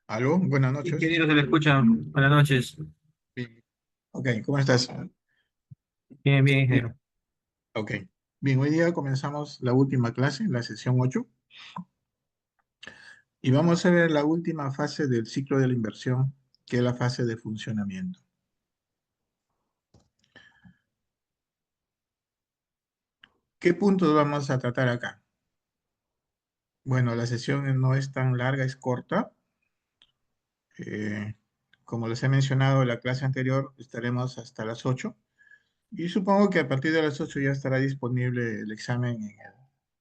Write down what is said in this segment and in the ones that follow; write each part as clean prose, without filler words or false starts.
Aló, buenas noches. Ingeniero, se le escucha. Buenas noches. Bien. Ok, ¿cómo estás? Bien, bien, Bien, ingeniero. ok. Bien, hoy día comenzamos la última clase, la sesión 8, y vamos a ver la última fase del ciclo de la inversión, que es la fase de funcionamiento. ¿Qué puntos vamos a tratar acá? Bueno, la sesión no es tan larga, es corta. Eh, Como les he mencionado en la clase anterior, estaremos hasta las 8, y supongo que a partir de las 8 ya estará disponible el examen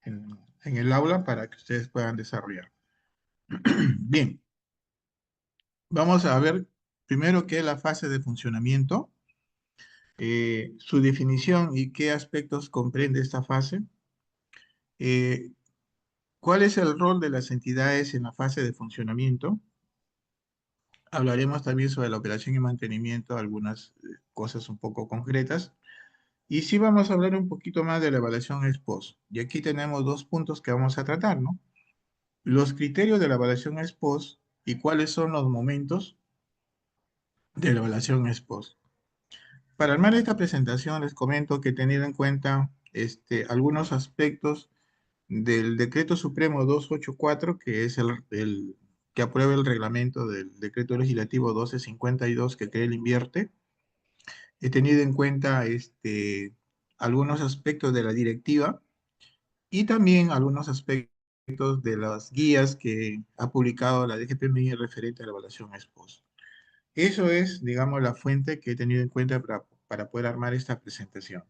en el aula para que ustedes puedan desarrollar. Bien, vamos a ver primero qué es la fase de funcionamiento, su definición y qué aspectos comprende esta fase, eh, cuál es el rol de las entidades en la fase de funcionamiento. Hablaremos también sobre la operación y mantenimiento, algunas cosas un poco concretas. Y sí vamos a hablar un poquito más de la evaluación ex post. Y aquí tenemos dos puntos que vamos a tratar, ¿no? Los criterios de la evaluación ex post y cuáles son los momentos de la evaluación ex post. Para armar esta presentación les comento que he tenido en cuenta algunos aspectos del Decreto Supremo 284, que es el que aprueba el reglamento del Decreto Legislativo 1252 que crea el INVIERTE. He tenido en cuenta algunos aspectos de la directiva y también algunos aspectos de las guías que ha publicado la DGPMI referente a la evaluación ex post. Eso es, digamos, la fuente que he tenido en cuenta para poder armar esta presentación.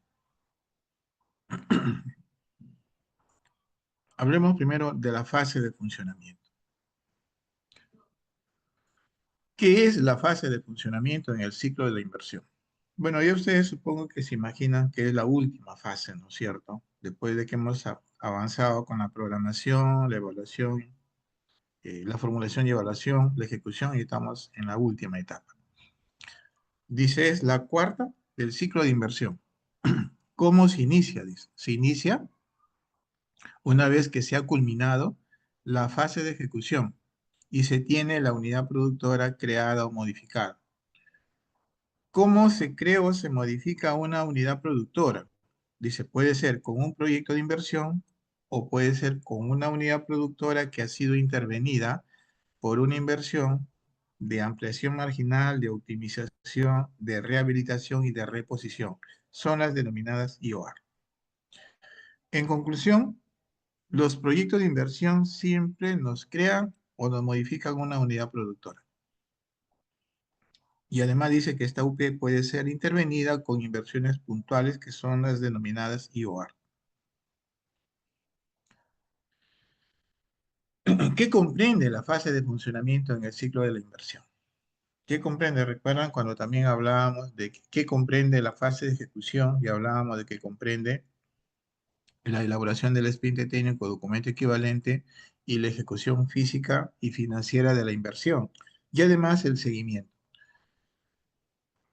Hablemos primero de la fase de funcionamiento. ¿Qué es la fase de funcionamiento en el ciclo de la inversión? Bueno, ya ustedes supongo que se imaginan que es la última fase, ¿no es cierto? Después de que hemos avanzado con la programación, la evaluación, la formulación y evaluación, la ejecución, y estamos en la última etapa. Dice, es la cuarta del ciclo de inversión. ¿Cómo se inicia? Dice, se inicia una vez que se ha culminado la fase de ejecución y se tiene la unidad productora creada o modificada. ¿Cómo se crea o se modifica una unidad productora? Dice, puede ser con un proyecto de inversión o puede ser con una unidad productora que ha sido intervenida por una inversión de ampliación marginal, de optimización, de rehabilitación y de reposición. Son las denominadas IOR. En conclusión, los proyectos de inversión siempre nos crean o nos modifican una unidad productora. Y además dice que esta UP puede ser intervenida con inversiones puntuales que son las denominadas IOR. ¿Qué comprende la fase de funcionamiento en el ciclo de la inversión? ¿Qué comprende? ¿Recuerdan cuando también hablábamos de qué comprende la fase de ejecución y hablábamos de que comprende la elaboración del expediente técnico, documento equivalente y la ejecución física y financiera de la inversión? Y además el seguimiento.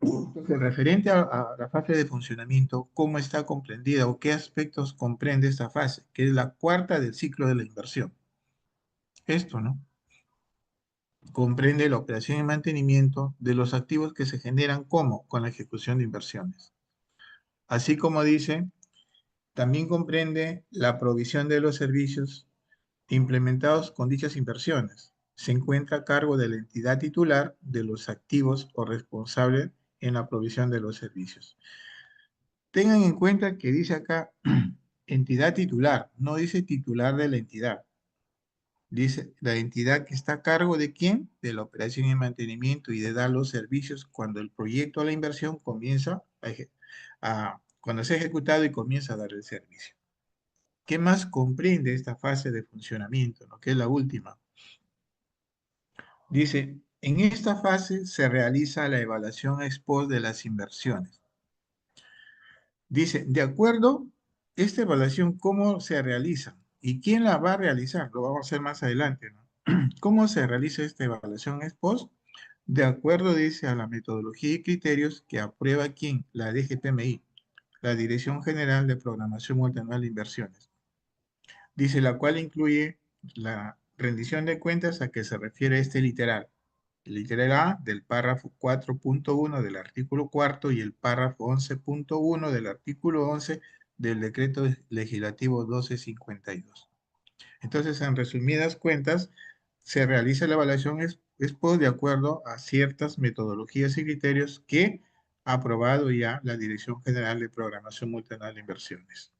Entonces, referente a la fase de funcionamiento, ¿cómo está comprendida o qué aspectos comprende esta fase? Que es la cuarta del ciclo de la inversión. Esto, ¿no? Comprende la operación y mantenimiento de los activos que se generan como con la ejecución de inversiones. Así como dice, también comprende la provisión de los servicios implementados con dichas inversiones. Se encuentra a cargo de la entidad titular de los activos o responsable en la provisión de los servicios. Tengan en cuenta que dice acá entidad titular, no dice titular de la entidad. Dice la entidad que está a cargo de quién, de la operación y mantenimiento y de dar los servicios cuando el proyecto o la inversión comienza cuando se ha ejecutado y comienza a dar el servicio. ¿Qué más comprende esta fase de funcionamiento, ¿no? Que es la última? Dice, en esta fase se realiza la evaluación ex post de las inversiones. Dice, de acuerdo, esta evaluación, ¿cómo se realiza? ¿Y quién la va a realizar? Lo vamos a hacer más adelante, ¿no? ¿Cómo se realiza esta evaluación ex post? De acuerdo, dice, a la metodología y criterios que aprueba quién, la DGPMI, la Dirección General de Programación Multianual de Inversiones. Dice, la cual incluye la rendición de cuentas a que se refiere este literal. Literal A del párrafo 4.1 del artículo cuarto y el párrafo 11.1 del artículo 11 del decreto legislativo 1252. Entonces, en resumidas cuentas, se realiza la evaluación de acuerdo a ciertas metodologías y criterios que ha aprobado ya la Dirección General de Programación Multinacional de Inversiones.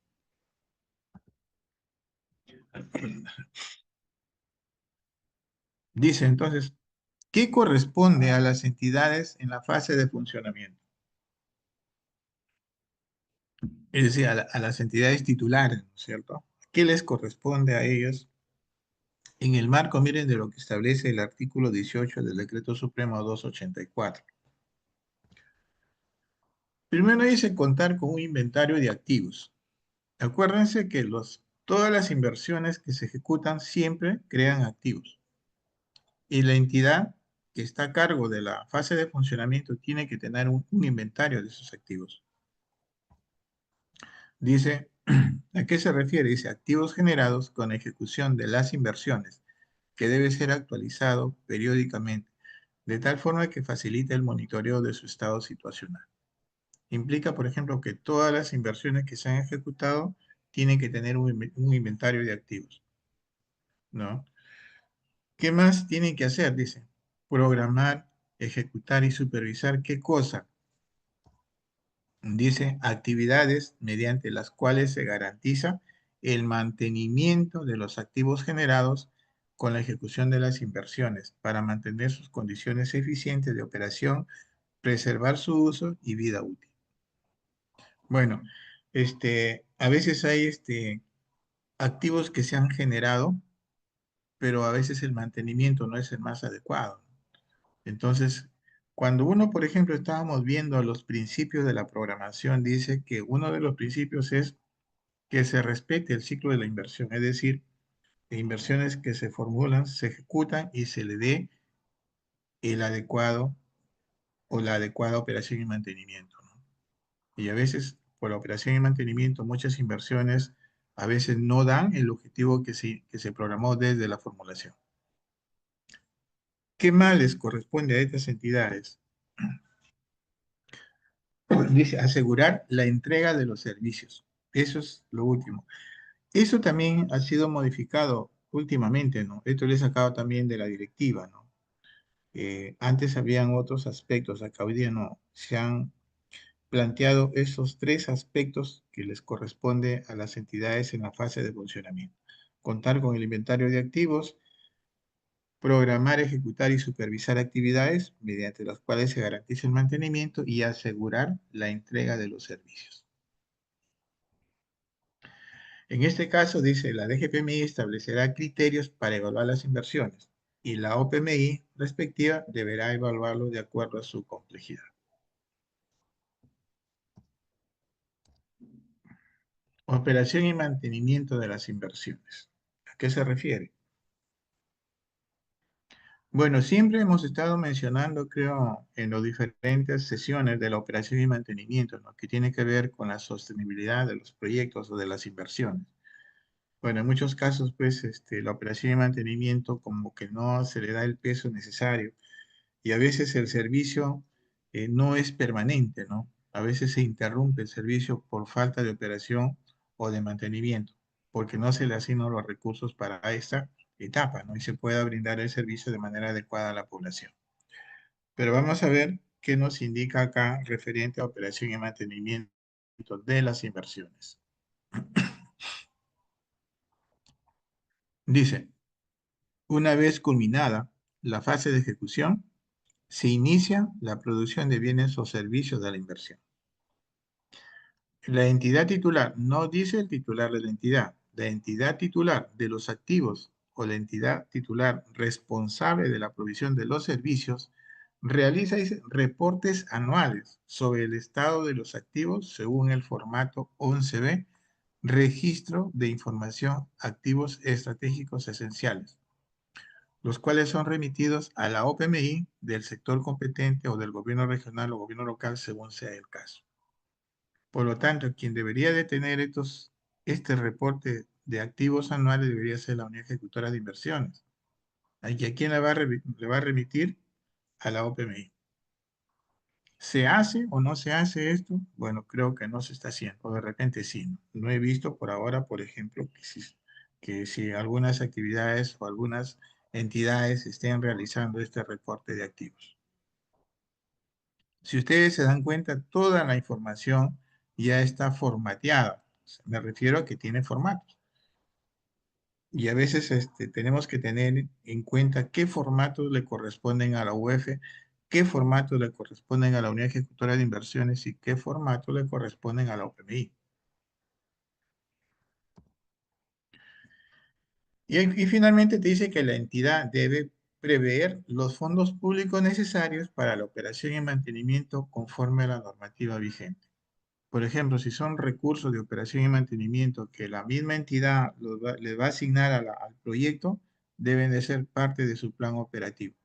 Dice entonces, ¿qué corresponde a las entidades en la fase de funcionamiento? Es decir, a las entidades titulares, ¿no es cierto? ¿Qué les corresponde a ellos en el marco, miren, de lo que establece el artículo 18 del Decreto Supremo 284? Primero dice contar con un inventario de activos. Acuérdense que todas las inversiones que se ejecutan siempre crean activos. Y la entidad que está a cargo de la fase de funcionamiento tiene que tener un inventario de esos activos. Dice, ¿a qué se refiere? Dice, activos generados con ejecución de las inversiones, que debe ser actualizado periódicamente, de tal forma que facilite el monitoreo de su estado situacional. Implica, por ejemplo, que todas las inversiones que se han ejecutado tienen que tener un inventario de activos, ¿no? ¿Qué más tienen que hacer? Dice, programar, ejecutar y supervisar. ¿Qué cosa? Dice, actividades mediante las cuales se garantiza el mantenimiento de los activos generados con la ejecución de las inversiones para mantener sus condiciones eficientes de operación, preservar su uso y vida útil. Bueno, a veces hay activos que se han generado, pero a veces el mantenimiento no es el más adecuado. Entonces, cuando uno, por ejemplo, estábamos viendo los principios de la programación, dice que uno de los principios es que se respete el ciclo de la inversión, es decir, inversiones que se formulan, se ejecutan y se le dé el adecuado o la adecuada operación y mantenimiento, ¿no? Y a veces, por la operación y mantenimiento, muchas inversiones a veces no dan el objetivo que se programó desde la formulación. ¿Qué más les corresponde a estas entidades? Dice, asegurar la entrega de los servicios. Eso es lo último. Eso también ha sido modificado últimamente, ¿no? Esto le he sacado también de la directiva, ¿no? Antes habían otros aspectos, acá hoy día no. Se han planteado esos tres aspectos que les corresponde a las entidades en la fase de funcionamiento. Contar con el inventario de activos, programar, ejecutar y supervisar actividades mediante las cuales se garantice el mantenimiento y asegurar la entrega de los servicios. En este caso, dice, la DGPMI establecerá criterios para evaluar las inversiones y la OPMI respectiva deberá evaluarlo de acuerdo a su complejidad. Operación y mantenimiento de las inversiones. ¿A qué se refiere? Bueno, siempre hemos estado mencionando, creo, en las diferentes sesiones de la operación y mantenimiento, ¿no? Que tiene que ver con la sostenibilidad de los proyectos o de las inversiones. Bueno, en muchos casos, pues, la operación y mantenimiento como que no se le da el peso necesario y a veces el servicio no es permanente, ¿no? A veces se interrumpe el servicio por falta de operación o de mantenimiento, porque no se le asignan los recursos para esta etapa, ¿no? Y se pueda brindar el servicio de manera adecuada a la población. Pero vamos a ver qué nos indica acá referente a operación y mantenimiento de las inversiones. Dice, una vez culminada la fase de ejecución, se inicia la producción de bienes o servicios de la inversión. La entidad titular, no dice el titular de la entidad titular de los activos o la entidad titular responsable de la provisión de los servicios, realiza dice, reportes anuales sobre el estado de los activos según el formato 11B, registro de información activos estratégicos esenciales, los cuales son remitidos a la OPMI del sector competente o del gobierno regional o gobierno local según sea el caso. Por lo tanto, quien debería de tener este reporte de activos anuales debería ser la unidad ejecutora de inversiones. ¿A quién le va a remitir? a la OPMI. ¿Se hace o no se hace esto? Bueno, creo que no se está haciendo, o de repente sí. No he visto por ahora, por ejemplo, que si algunas actividades o algunas entidades estén realizando este reporte de activos. Si ustedes se dan cuenta, toda la información ya está formateada. Me refiero a que tiene formatos. Y a veces tenemos que tener en cuenta qué formatos le corresponden a la UEF, qué formatos le corresponden a la Unidad Ejecutora de Inversiones y qué formatos le corresponden a la OPMI. Y finalmente te dice que la entidad debe prever los fondos públicos necesarios para la operación y mantenimiento conforme a la normativa vigente. Por ejemplo, si son recursos de operación y mantenimiento que la misma entidad le va a asignar al proyecto, deben de ser parte de su plan operativo,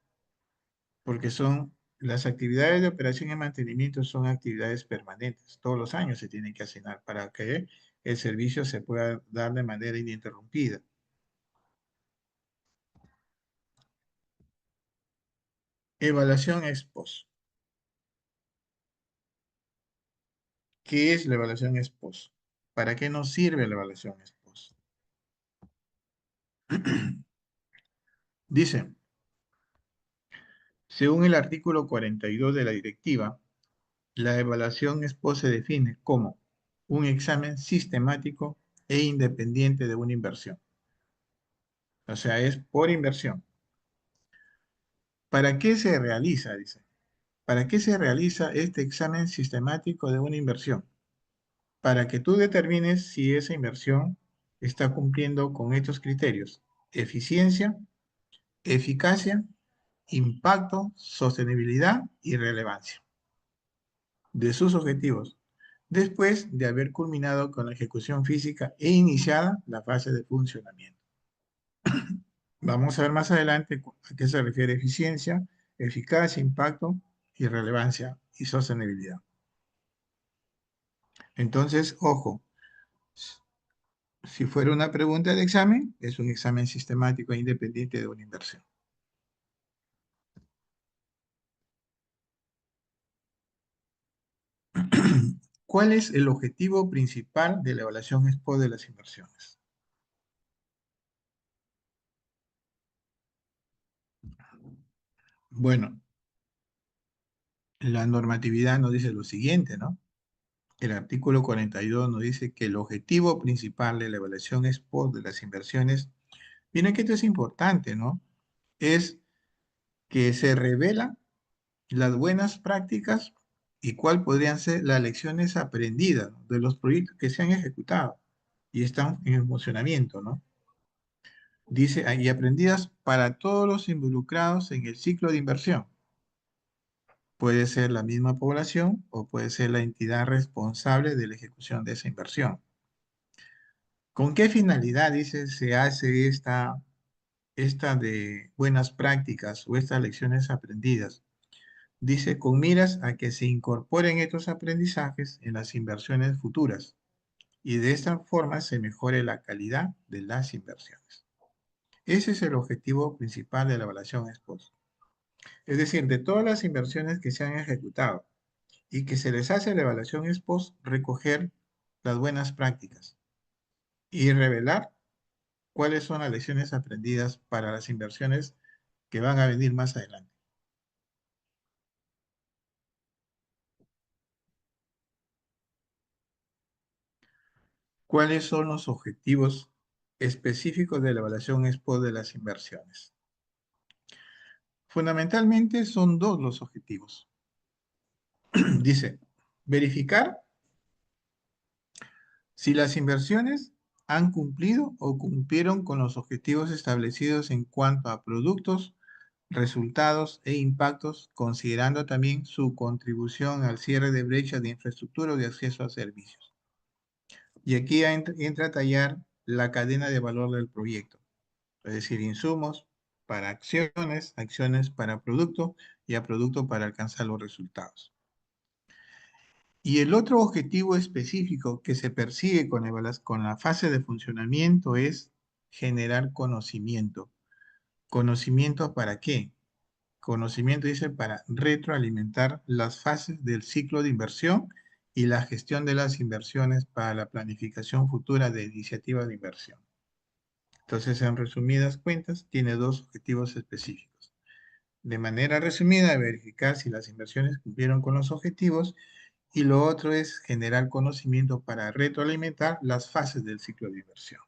porque son las actividades de operación y mantenimiento son actividades permanentes. Todos los años se tienen que asignar para que el servicio se pueda dar de manera ininterrumpida. Evaluación ex post. ¿Qué es la evaluación ex post? ¿Para qué nos sirve la evaluación ex post? Dice, según el artículo 42 de la directiva, la evaluación ex post se define como un examen sistemático e independiente de una inversión. O sea, es por inversión. ¿Para qué se realiza? Dice. ¿Para qué se realiza este examen sistemático de una inversión? Para que tú determines si esa inversión está cumpliendo con estos criterios: eficiencia, eficacia, impacto, sostenibilidad y relevancia de sus objetivos, después de haber culminado con la ejecución física e iniciada la fase de funcionamiento. Vamos a ver más adelante a qué se refiere eficiencia, eficacia, impacto y relevancia y sostenibilidad. Entonces, ojo, si fuera una pregunta de examen, es un examen sistemático e independiente de una inversión. ¿Cuál es el objetivo principal de la evaluación ex post de las inversiones? Bueno, la normatividad nos dice lo siguiente, ¿no? El artículo 42 nos dice que el objetivo principal de la evaluación ex post de las inversiones, miren que esto es importante, ¿no? Es que se revelan las buenas prácticas y cuáles podrían ser las lecciones aprendidas, ¿no?, de los proyectos que se han ejecutado y están en funcionamiento, ¿no? Dice, y aprendidas para todos los involucrados en el ciclo de inversión. Puede ser la misma población o puede ser la entidad responsable de la ejecución de esa inversión. ¿Con qué finalidad, dice, se hace esta de buenas prácticas o estas lecciones aprendidas? Dice, con miras a que se incorporen estos aprendizajes en las inversiones futuras y de esta forma se mejore la calidad de las inversiones. Ese es el objetivo principal de la evaluación ex post. Es decir, de todas las inversiones que se han ejecutado y que se les hace la evaluación ex post, recoger las buenas prácticas y revelar cuáles son las lecciones aprendidas para las inversiones que van a venir más adelante. ¿Cuáles son los objetivos específicos de la evaluación ex post de las inversiones? Fundamentalmente son dos los objetivos. Dice, verificar si las inversiones han cumplido o cumplieron con los objetivos establecidos en cuanto a productos, resultados e impactos, considerando también su contribución al cierre de brechas de infraestructura o de acceso a servicios. Y aquí entra a tallar la cadena de valor del proyecto, es decir, insumos para acciones, acciones para producto y a producto para alcanzar los resultados. Y el otro objetivo específico que se persigue con la fase de funcionamiento es generar conocimiento. ¿Conocimiento para qué? Conocimiento dice para retroalimentar las fases del ciclo de inversión y la gestión de las inversiones para la planificación futura de iniciativas de inversión. Entonces, en resumidas cuentas, tiene dos objetivos específicos. De manera resumida, verificar si las inversiones cumplieron con los objetivos y lo otro es generar conocimiento para retroalimentar las fases del ciclo de inversión.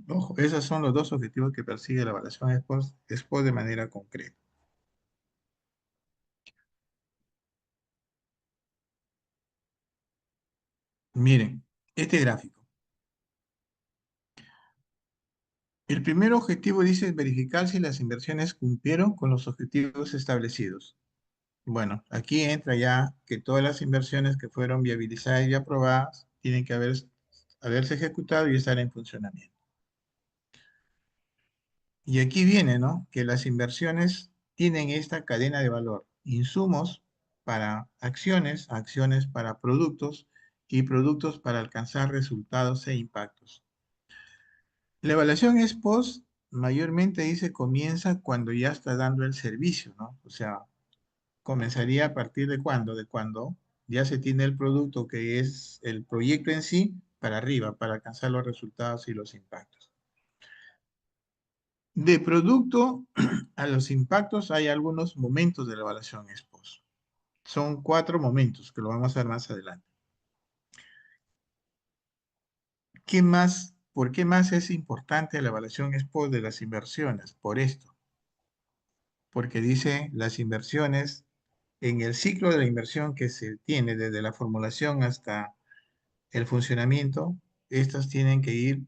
Ojo, esos son los dos objetivos que persigue la evaluación expo de manera concreta. Miren, este gráfico. El primer objetivo dice verificar si las inversiones cumplieron con los objetivos establecidos. Bueno, aquí entra ya que todas las inversiones que fueron viabilizadas y aprobadas tienen que haberse ejecutado y estar en funcionamiento. Y aquí viene, ¿no? Que las inversiones tienen esta cadena de valor. Insumos para acciones, acciones para productos y productos para alcanzar resultados e impactos. La evaluación ex post mayormente dice comienza cuando ya está dando el servicio, ¿no? O sea, comenzaría a partir de cuándo, de cuando ya se tiene el producto que es el proyecto en sí para arriba, para alcanzar los resultados y los impactos. De producto a los impactos hay algunos momentos de la evaluación ex post. Son 4 momentos que lo vamos a ver más adelante. ¿Qué más? ¿Por qué más es importante la evaluación ex post de las inversiones? Por esto, porque dice las inversiones en el ciclo de la inversión que se tiene desde la formulación hasta el funcionamiento, estas tienen que ir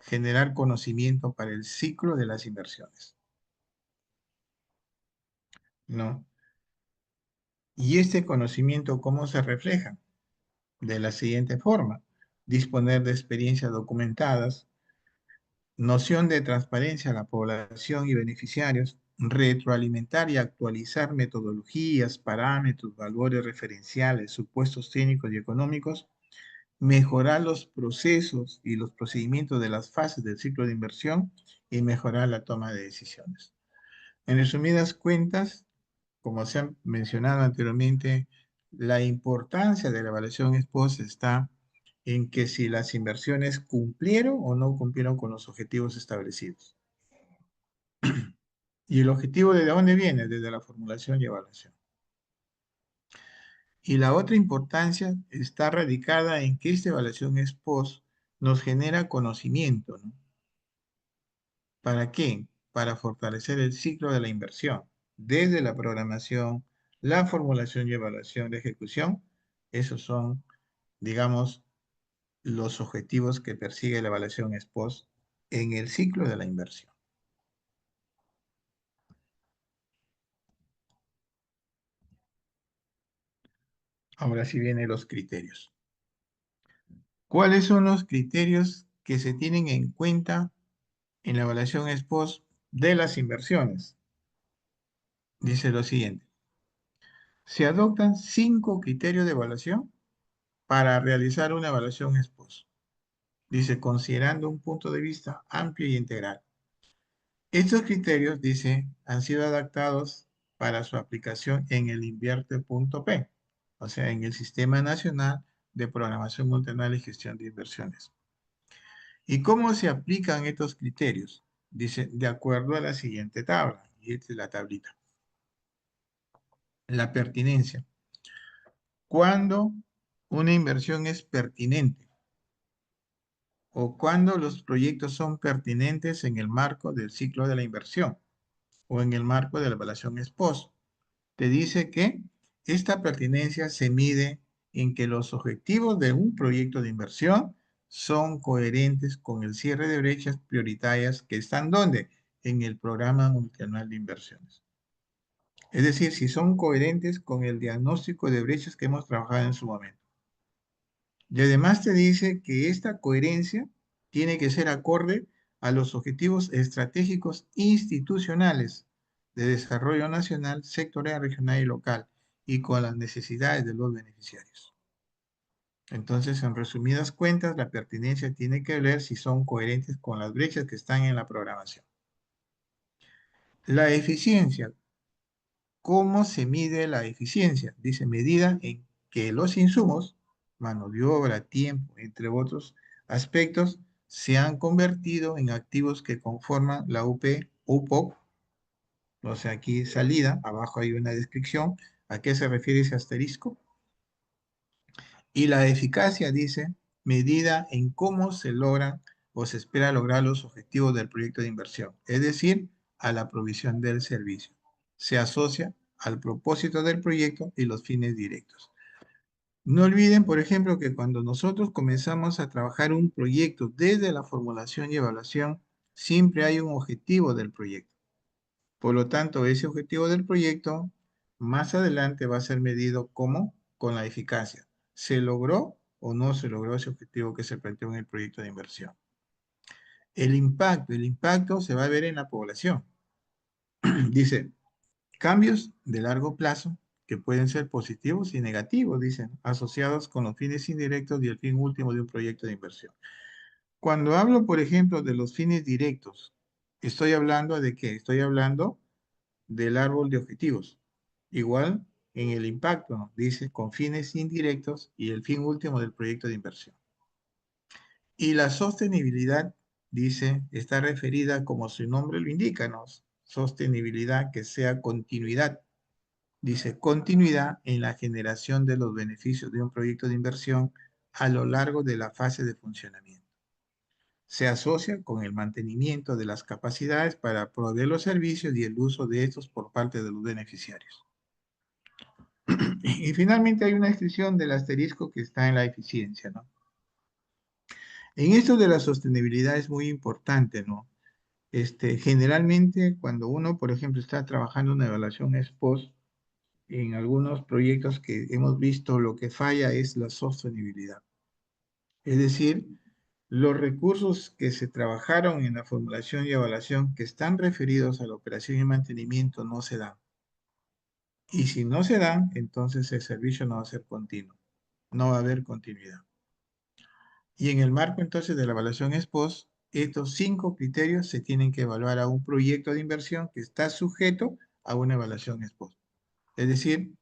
generar conocimiento para el ciclo de las inversiones, ¿no? Y este conocimiento, ¿cómo se refleja? De la siguiente forma: disponer de experiencias documentadas, noción de transparencia a la población y beneficiarios, retroalimentar y actualizar metodologías, parámetros, valores referenciales, supuestos técnicos y económicos, mejorar los procesos y los procedimientos de las fases del ciclo de inversión y mejorar la toma de decisiones. En resumidas cuentas, como se ha mencionado anteriormente, la importancia de la evaluación ex post está en que si las inversiones cumplieron o no cumplieron con los objetivos establecidos. ¿Y el objetivo de dónde viene? Desde la formulación y evaluación. Y la otra importancia está radicada en que esta evaluación ex post nos genera conocimiento, ¿no? ¿Para qué? Para fortalecer el ciclo de la inversión, desde la programación, la formulación y evaluación de ejecución. Esos son, digamos, los objetivos que persigue la evaluación ex post en el ciclo de la inversión. Ahora sí vienen los criterios. ¿Cuáles son los criterios que se tienen en cuenta en la evaluación ex post de las inversiones? Dice lo siguiente: se adoptan 5 criterios de evaluación para realizar una evaluación ex post. Dice, considerando un punto de vista amplio y integral. Estos criterios, dice, han sido adaptados para su aplicación en el Invierte.p, o sea, en el Sistema Nacional de Programación Multianual y Gestión de Inversiones. ¿Y cómo se aplican estos criterios? Dice, de acuerdo a la siguiente tabla, y esta es la tablita. La pertinencia. ¿Cuándo una inversión es pertinente? O cuándo los proyectos son pertinentes en el marco del ciclo de la inversión o en el marco de la evaluación ex post. Te dice que esta pertinencia se mide en que los objetivos de un proyecto de inversión son coherentes con el cierre de brechas prioritarias que están ¿dónde? En el programa multianual de inversiones. Es decir, si son coherentes con el diagnóstico de brechas que hemos trabajado en su momento. Y además te dice que esta coherencia tiene que ser acorde a los objetivos estratégicos institucionales de desarrollo nacional, sectorial, regional y local, y con las necesidades de los beneficiarios. Entonces, en resumidas cuentas, la pertinencia tiene que ver si son coherentes con las brechas que están en la programación. La eficiencia. ¿Cómo se mide la eficiencia? Dice, medida en que los insumos, mano de obra, tiempo, entre otros aspectos, se han convertido en activos que conforman la UP, UPOC, o sea, aquí salida, abajo hay una descripción, ¿a qué se refiere ese asterisco? Y la eficacia, dice, medida en cómo se logran o se espera lograr los objetivos del proyecto de inversión, es decir, a la provisión del servicio. Se asocia al propósito del proyecto y los fines directos. No olviden, por ejemplo, que cuando nosotros comenzamos a trabajar un proyecto desde la formulación y evaluación, siempre hay un objetivo del proyecto. Por lo tanto, ese objetivo del proyecto más adelante va a ser medido como con la eficacia. ¿Se logró o no se logró ese objetivo que se planteó en el proyecto de inversión? El impacto se va a ver en la población. Dice, cambios de largo plazo que pueden ser positivos y negativos, dicen, asociados con los fines indirectos y el fin último de un proyecto de inversión. Cuando hablo, por ejemplo, de los fines directos, estoy hablando de qué? Estoy hablando del árbol de objetivos. Igual en el impacto, ¿no? Dice, con fines indirectos y el fin último del proyecto de inversión. Y la sostenibilidad, dice, está referida como su nombre lo indica, ¿no? Sostenibilidad que sea continuidad. Dice, continuidad en la generación de los beneficios de un proyecto de inversión a lo largo de la fase de funcionamiento. Se asocia con el mantenimiento de las capacidades para proveer los servicios y el uso de estos por parte de los beneficiarios. Y finalmente hay una descripción del asterisco que está en la eficiencia, ¿no? En esto de la sostenibilidad es muy importante, ¿no? Generalmente cuando uno, por ejemplo, está trabajando una evaluación ex post, en algunos proyectos que hemos visto, lo que falla es la sostenibilidad. Es decir, los recursos que se trabajaron en la formulación y evaluación que están referidos a la operación y mantenimiento no se dan. Y si no se dan, entonces el servicio no va a ser continuo, no va a haber continuidad. Y en el marco entonces de la evaluación ex post, estos 5 criterios se tienen que evaluar a un proyecto de inversión que está sujeto a una evaluación ex post. Es decir,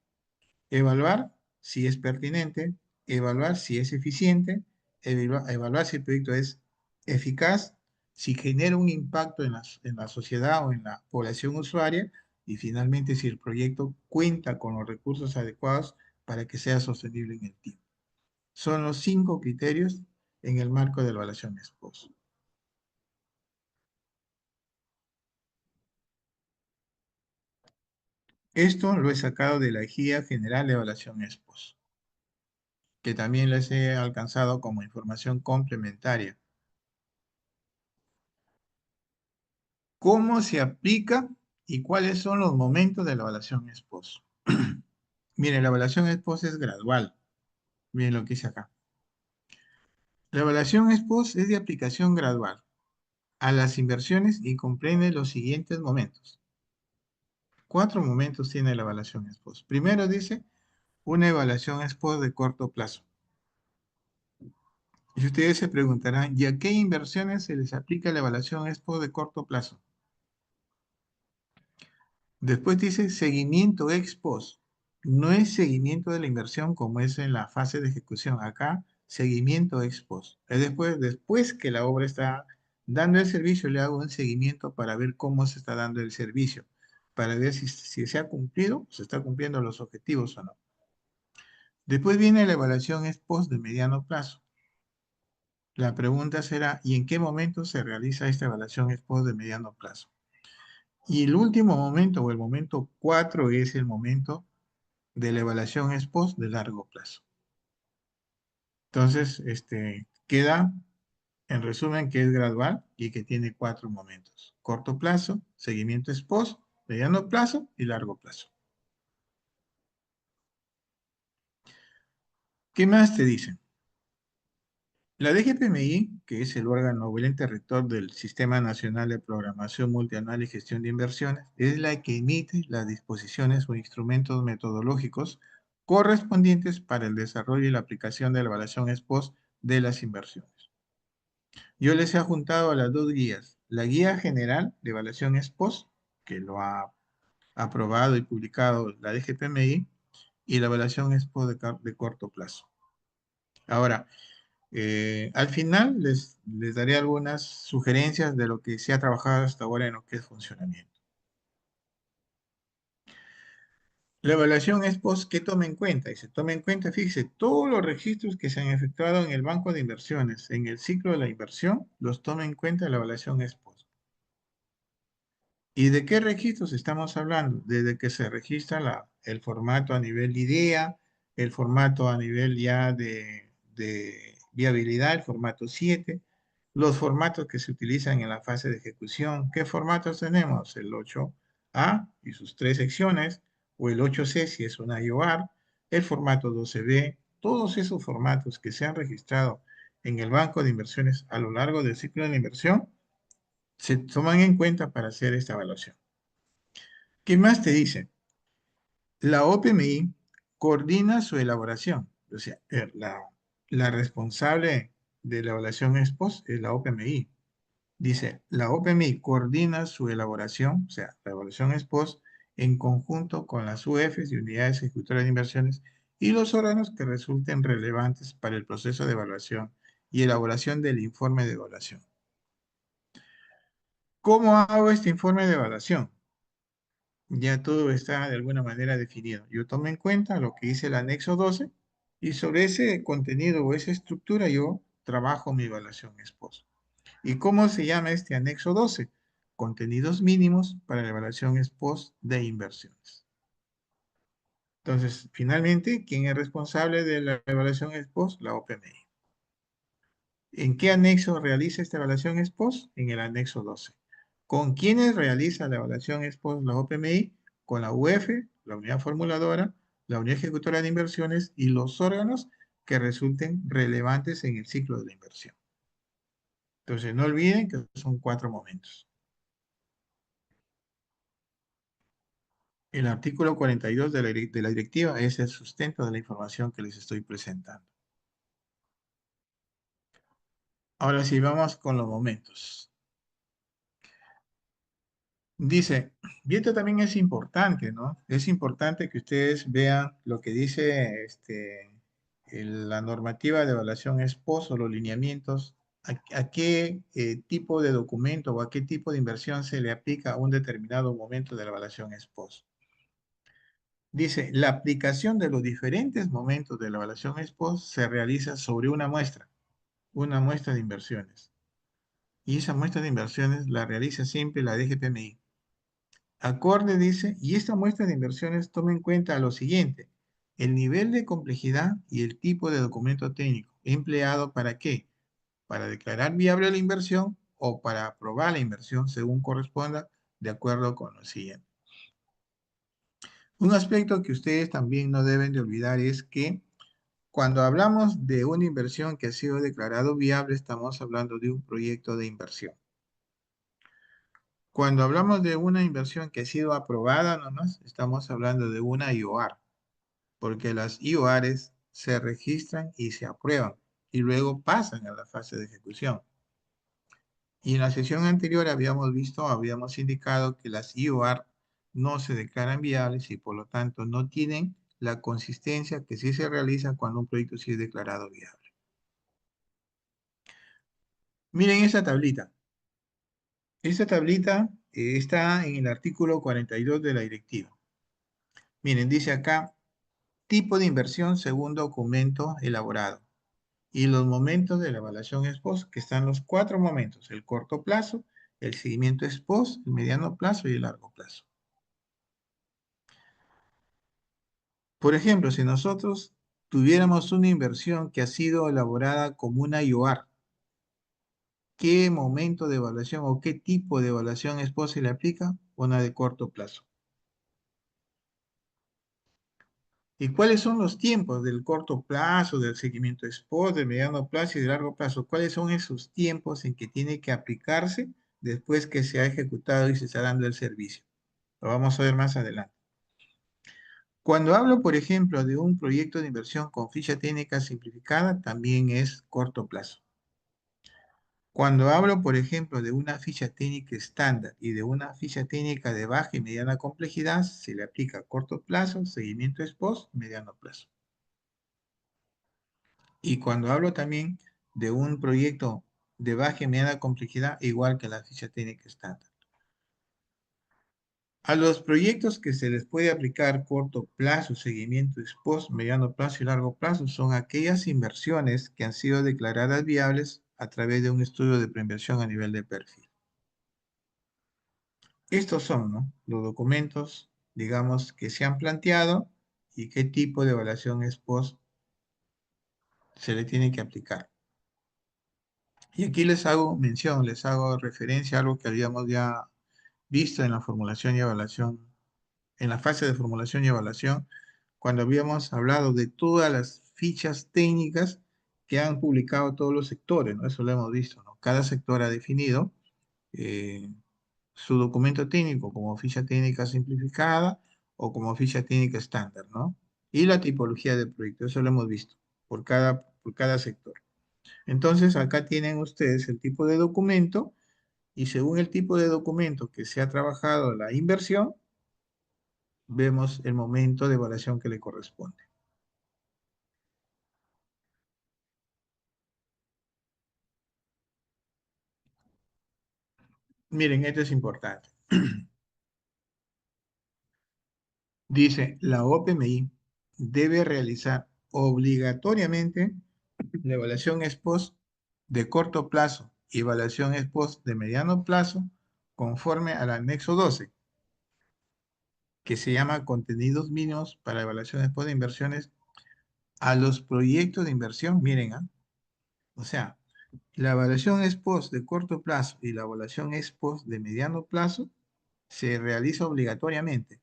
evaluar si es pertinente, evaluar si es eficiente, evaluar si el proyecto es eficaz, si genera un impacto en la sociedad o en la población usuaria, y finalmente si el proyecto cuenta con los recursos adecuados para que sea sostenible en el tiempo. Son los 5 criterios en el marco de la evaluación ex post. Esto lo he sacado de la Guía General de Evaluación ex post, que también les he alcanzado como información complementaria. ¿Cómo se aplica y cuáles son los momentos de la evaluación ex post? Miren, la evaluación ex post es gradual. Miren lo que dice acá. La evaluación ex post es de aplicación gradual a las inversiones y comprende los siguientes momentos. 4 momentos tiene la evaluación ex post. Primero dice una evaluación ex post de corto plazo. Y ustedes se preguntarán, ¿y a qué inversiones se les aplica la evaluación ex post de corto plazo? Después dice seguimiento ex post. No es seguimiento de la inversión como es en la fase de ejecución. Acá, seguimiento ex post. Es después que la obra está dando el servicio, le hago un seguimiento para ver cómo se está dando el servicio, para ver si se ha cumplido, se está cumpliendo los objetivos o no. Después viene la evaluación ex post de mediano plazo. La pregunta será, ¿y en qué momento se realiza esta evaluación ex post de mediano plazo? Y el último momento, o el momento 4, es el momento de la evaluación ex post de largo plazo. Entonces, queda en resumen que es gradual y que tiene 4 momentos. Corto plazo, seguimiento ex post, mediano plazo y largo plazo. ¿Qué más te dicen? La DGPMI, que es el órgano o el ente rector del Sistema Nacional de Programación Multianual y Gestión de Inversiones, es la que emite las disposiciones o instrumentos metodológicos correspondientes para el desarrollo y la aplicación de la evaluación ex post de las inversiones. Yo les he juntado a las 2 guías, la guía general de evaluación ex post que lo ha aprobado y publicado la DGPMI, y la evaluación ex post de corto plazo. Ahora, al final les daré algunas sugerencias de lo que se ha trabajado hasta ahora en lo que es funcionamiento. La evaluación ex post, ¿qué toma en cuenta? Y se toma en cuenta, fíjese, todos los registros que se han efectuado en el banco de inversiones, en el ciclo de la inversión, los toma en cuenta la evaluación ex post. ¿Y de qué registros estamos hablando? Desde que se registra el formato a nivel IDEA, el formato a nivel ya de viabilidad, el formato 7, los formatos que se utilizan en la fase de ejecución. ¿Qué formatos tenemos? El 8A y sus tres secciones, o el 8C si es una IOR, el formato 12B, todos esos formatos que se han registrado en el banco de inversiones a lo largo del ciclo de la inversión se toman en cuenta para hacer esta evaluación. ¿Qué más te dice? La OPMI coordina su elaboración. O sea, la responsable de la evaluación ex post es la OPMI. Dice, la OPMI coordina su elaboración, o sea, la evaluación ex post, en conjunto con las UEFs y unidades ejecutoras de inversiones y los órganos que resulten relevantes para el proceso de evaluación y elaboración del informe de evaluación. ¿Cómo hago este informe de evaluación? Ya todo está de alguna manera definido. Yo tomo en cuenta lo que dice el anexo 12 y sobre ese contenido o esa estructura yo trabajo mi evaluación ex post. ¿Y cómo se llama este anexo 12? Contenidos mínimos para la evaluación ex post de inversiones. Entonces, finalmente, ¿quién es responsable de la evaluación ex post? La OPMI. ¿En qué anexo realiza esta evaluación ex post? En el anexo 12. ¿Con quiénes realiza la evaluación ex post la OPMI? Con la UF, la unidad formuladora, la unidad ejecutora de inversiones y los órganos que resulten relevantes en el ciclo de la inversión. Entonces, no olviden que son 4 momentos. El artículo 42 de la directiva es el sustento de la información que les estoy presentando. Ahora sí, vamos con los momentos. Dice, y esto también es importante, ¿no? Es importante que ustedes vean lo que dice la normativa de evaluación ex post o los lineamientos, a qué tipo de documento o a qué tipo de inversión se le aplica a un determinado momento de la evaluación ex post. Dice, la aplicación de los diferentes momentos de la evaluación ex post se realiza sobre una muestra de inversiones. Y esa muestra de inversiones la realiza siempre la DGPMI. Acorde dice, y esta muestra de inversiones toma en cuenta lo siguiente, el nivel de complejidad y el tipo de documento técnico empleado para qué, para declarar viable la inversión o para aprobar la inversión según corresponda, de acuerdo con lo siguiente. Un aspecto que ustedes también no deben de olvidar es que cuando hablamos de una inversión que ha sido declarado viable, estamos hablando de un proyecto de inversión. Cuando hablamos de una inversión que ha sido aprobada nomás, estamos hablando de una IOR, porque las IORs se registran y se aprueban y luego pasan a la fase de ejecución. Y en la sesión anterior habíamos indicado que las IOR no se declaran viables y por lo tanto no tienen la consistencia que sí se realiza cuando un proyecto sí es declarado viable. Miren esta tablita. Esta tablita está en el artículo 42 de la directiva. Miren, dice acá, tipo de inversión según documento elaborado. Y los momentos de la evaluación ex post, que están los 4 momentos, el corto plazo, el seguimiento ex post, el mediano plazo y el largo plazo. Por ejemplo, si nosotros tuviéramos una inversión que ha sido elaborada como una IOR, ¿qué momento de evaluación o qué tipo de evaluación ex post se le aplica? Una de corto plazo. ¿Y cuáles son los tiempos del corto plazo, del seguimiento ex post, del mediano plazo y del largo plazo? ¿Cuáles son esos tiempos en que tiene que aplicarse después que se ha ejecutado y se está dando el servicio? Lo vamos a ver más adelante. Cuando hablo, por ejemplo, de un proyecto de inversión con ficha técnica simplificada, también es corto plazo. Cuando hablo, por ejemplo, de una ficha técnica estándar y de una ficha técnica de baja y mediana complejidad, se le aplica corto plazo, seguimiento ex post, mediano plazo. Y cuando hablo también de un proyecto de baja y mediana complejidad, igual que la ficha técnica estándar. A los proyectos que se les puede aplicar corto plazo, seguimiento ex post, mediano plazo y largo plazo son aquellas inversiones que han sido declaradas viables a través de un estudio de preinversión a nivel de perfil. Estos son, ¿no?, los documentos, digamos, que se han planteado y qué tipo de evaluación ex post se le tiene que aplicar. Y aquí les hago mención, les hago referencia a algo que habíamos ya visto en la formulación y evaluación, en la fase de formulación y evaluación, cuando habíamos hablado de todas las fichas técnicas que han publicado todos los sectores, ¿no? Eso lo hemos visto, ¿no? Cada sector ha definido eh, su documento técnico como ficha técnica simplificada o como ficha técnica estándar, ¿no? Y la tipología de proyecto, eso lo hemos visto por cada sector. Entonces, acá tienen ustedes el tipo de documento y según el tipo de documento que se ha trabajado la inversión, vemos el momento de evaluación que le corresponde. Miren, esto es importante. Dice, la OPMI debe realizar obligatoriamente la evaluación ex post de corto plazo y evaluación ex post de mediano plazo conforme al anexo 12, que se llama contenidos mínimos para evaluación ex post de inversiones a los proyectos de inversión. Miren, ¿ah? O sea, la evaluación ex post de corto plazo y la evaluación ex post de mediano plazo se realiza obligatoriamente.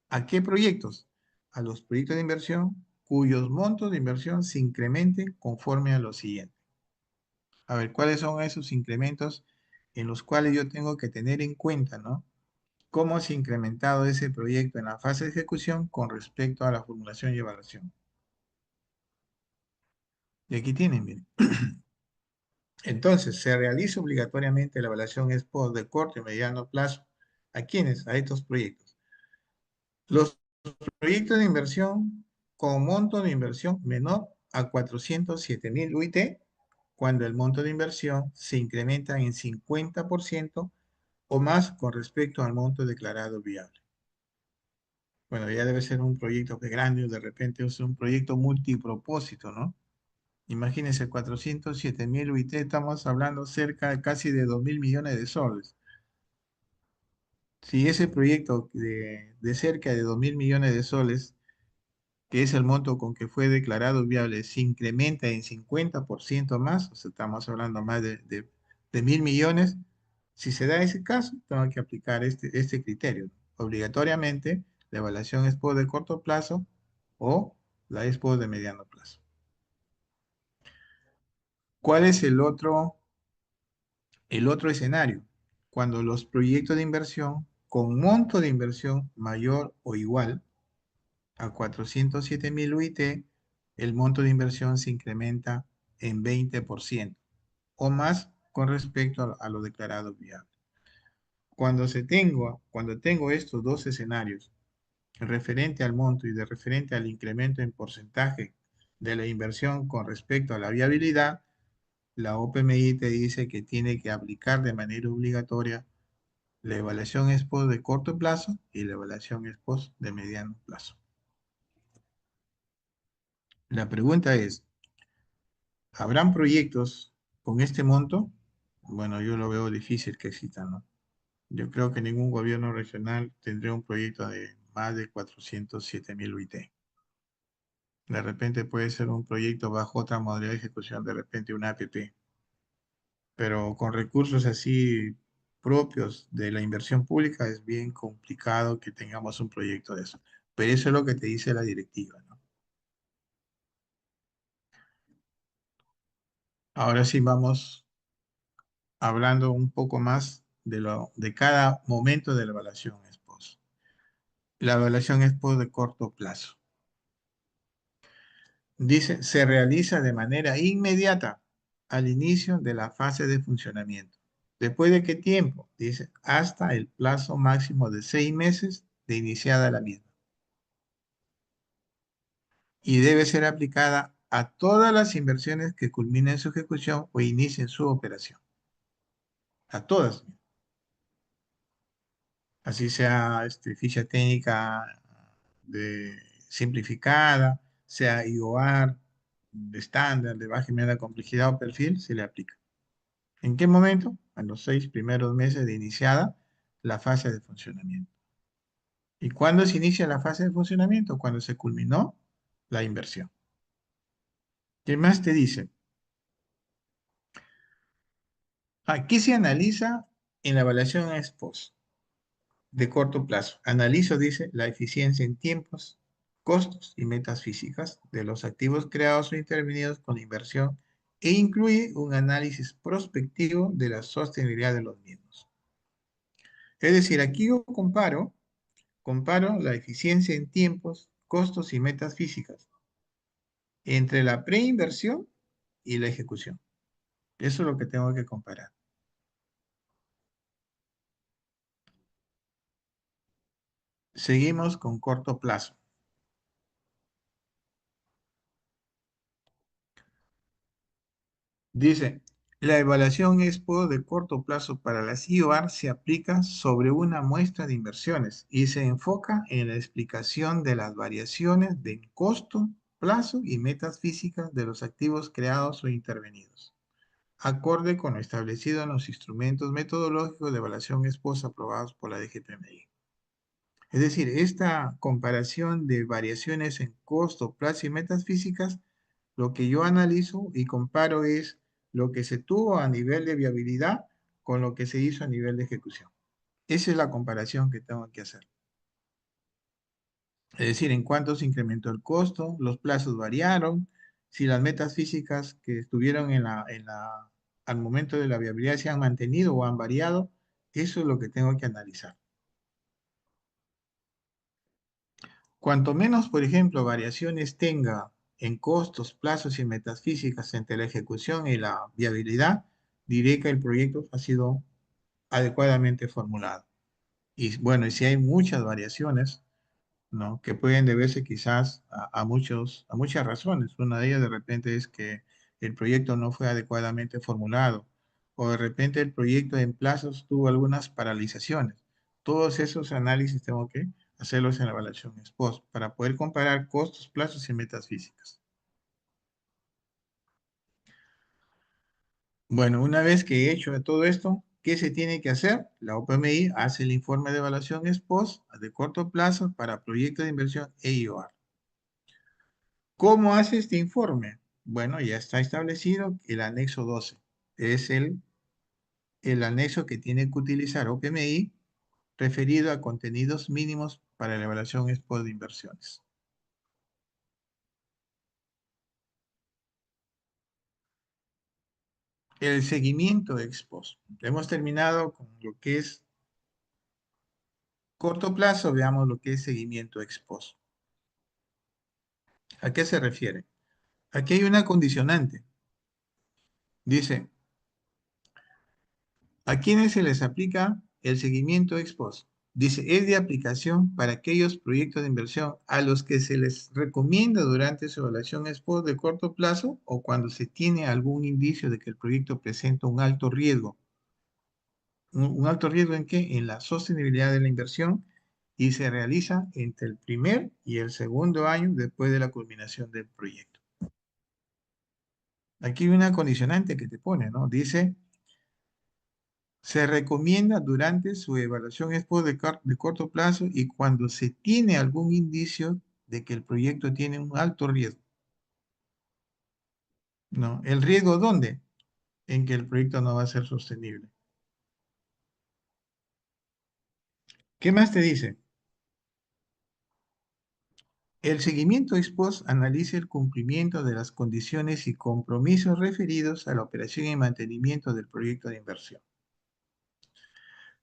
¿A qué proyectos? A los proyectos de inversión cuyos montos de inversión se incrementen conforme a lo siguiente. A ver, ¿cuáles son esos incrementos en los cuales yo tengo que tener en cuenta, ¿no? ¿Cómo se ha incrementado ese proyecto en la fase de ejecución con respecto a la formulación y evaluación? Y aquí tienen, miren. Entonces, se realiza obligatoriamente la evaluación ex post de corto y mediano plazo. ¿A quiénes? A estos proyectos. Los proyectos de inversión con monto de inversión menor a 407.000 UIT, cuando el monto de inversión se incrementa en 50% o más con respecto al monto declarado viable. Bueno, ya debe ser un proyecto que grande o de repente es un proyecto multipropósito, ¿no? Imagínense, 407.000 UIT, estamos hablando cerca de casi de 2.000 millones de soles. Si ese proyecto de cerca de 2.000 millones de soles, que es el monto con que fue declarado viable, se incrementa en 50% más, o sea, estamos hablando más de 1.000 millones, si se da ese caso, tengo que aplicar este criterio. Obligatoriamente, la evaluación expo de corto plazo o la expo de mediano plazo. ¿Cuál es el otro escenario? Cuando los proyectos de inversión con monto de inversión mayor o igual a 407.000 UIT, el monto de inversión se incrementa en 20% o más con respecto a lo declarado viable. Cuando tengo estos dos escenarios, referente al monto y de referente al incremento en porcentaje de la inversión con respecto a la viabilidad, la OPMI te dice que tiene que aplicar de manera obligatoria la evaluación ex post de corto plazo y la evaluación ex post de mediano plazo. La pregunta es, ¿habrán proyectos con este monto? Bueno, yo lo veo difícil que existan, ¿no? Yo creo que ningún gobierno regional tendría un proyecto de más de 407.000 UIT. De repente puede ser un proyecto bajo otra modalidad de ejecución, de repente una APP, pero con recursos así propios de la inversión pública es bien complicado que tengamos un proyecto de eso. Pero eso es lo que te dice la directiva, ¿no? Ahora sí vamos hablando un poco más de cada momento de la evaluación ex post. La evaluación ex post de corto plazo. Dice, se realiza de manera inmediata. al inicio de la fase de funcionamiento. ¿Después de qué tiempo? Dice, hasta el plazo máximo de 6 meses de iniciada la misma. Y debe ser aplicada a todas las inversiones que culminen su ejecución o inicien su operación. A todas. Así sea ficha técnica simplificada, sea IOR, de estándar, de baja y media complejidad o perfil, se le aplica. ¿En qué momento? En los 6 primeros meses de iniciada la fase de funcionamiento. ¿Y cuándo se inicia la fase de funcionamiento? Cuando se culminó la inversión. ¿Qué más te dice? Aquí se analiza en la evaluación ex post de corto plazo. Analizo, dice, la eficiencia en tiempos, costos y metas físicas de los activos creados o intervenidos con la inversión e incluye un análisis prospectivo de la sostenibilidad de los mismos. Es decir, aquí yo comparo la eficiencia en tiempos, costos y metas físicas entre la preinversión y la ejecución. Eso es lo que tengo que comparar. Seguimos con corto plazo. Dice, la evaluación expo de corto plazo para las IOR se aplica sobre una muestra de inversiones y se enfoca en la explicación de las variaciones de costo, plazo y metas físicas de los activos creados o intervenidos, acorde con lo establecido en los instrumentos metodológicos de evaluación expo aprobados por la DGPMI. Es decir, esta comparación de variaciones en costo, plazo y metas físicas, lo que yo analizo y comparo es lo que se tuvo a nivel de viabilidad con lo que se hizo a nivel de ejecución. Esa es la comparación que tengo que hacer. Es decir, en cuánto se incrementó el costo, los plazos variaron, si las metas físicas que estuvieron al momento de la viabilidad se han mantenido o han variado, eso es lo que tengo que analizar. Cuanto menos, por ejemplo, variaciones tenga en costos, plazos y metas físicas entre la ejecución y la viabilidad, diré que el proyecto ha sido adecuadamente formulado. Y bueno, y si hay muchas variaciones, ¿no? Que pueden deberse quizás a muchas razones. Una de ellas de repente es que el proyecto no fue adecuadamente formulado o de repente el proyecto en plazos tuvo algunas paralizaciones. Todos esos análisis tengo que hacerlos en la evaluación ex post para poder comparar costos, plazos y metas físicas. Bueno, una vez que he hecho todo esto, ¿qué se tiene que hacer? La OPMI hace el informe de evaluación ex post de corto plazo para proyectos de inversión e IOR. ¿Cómo hace este informe? Bueno, ya está establecido el anexo 12. Es el anexo que tiene que utilizar OPMI referido a contenidos mínimos para la evaluación ex post de inversiones. El seguimiento ex post. Hemos terminado con lo que es corto plazo, veamos lo que es seguimiento ex post. ¿A qué se refiere? Aquí hay una condicionante. Dice, ¿a quiénes se les aplica el seguimiento ex post? Dice, es de aplicación para aquellos proyectos de inversión a los que se les recomienda durante su evaluación ex post de corto plazo o cuando se tiene algún indicio de que el proyecto presenta un alto riesgo. ¿Un alto riesgo en qué? En la sostenibilidad de la inversión y se realiza entre el primer y el segundo año después de la culminación del proyecto. Aquí hay una condicionante que te pone, ¿no? Dice, se recomienda durante su evaluación expo de corto plazo y cuando se tiene algún indicio de que el proyecto tiene un alto riesgo. ¿No? ¿El riesgo dónde? En que el proyecto no va a ser sostenible. ¿Qué más te dice? El seguimiento ex post analiza el cumplimiento de las condiciones y compromisos referidos a la operación y mantenimiento del proyecto de inversión.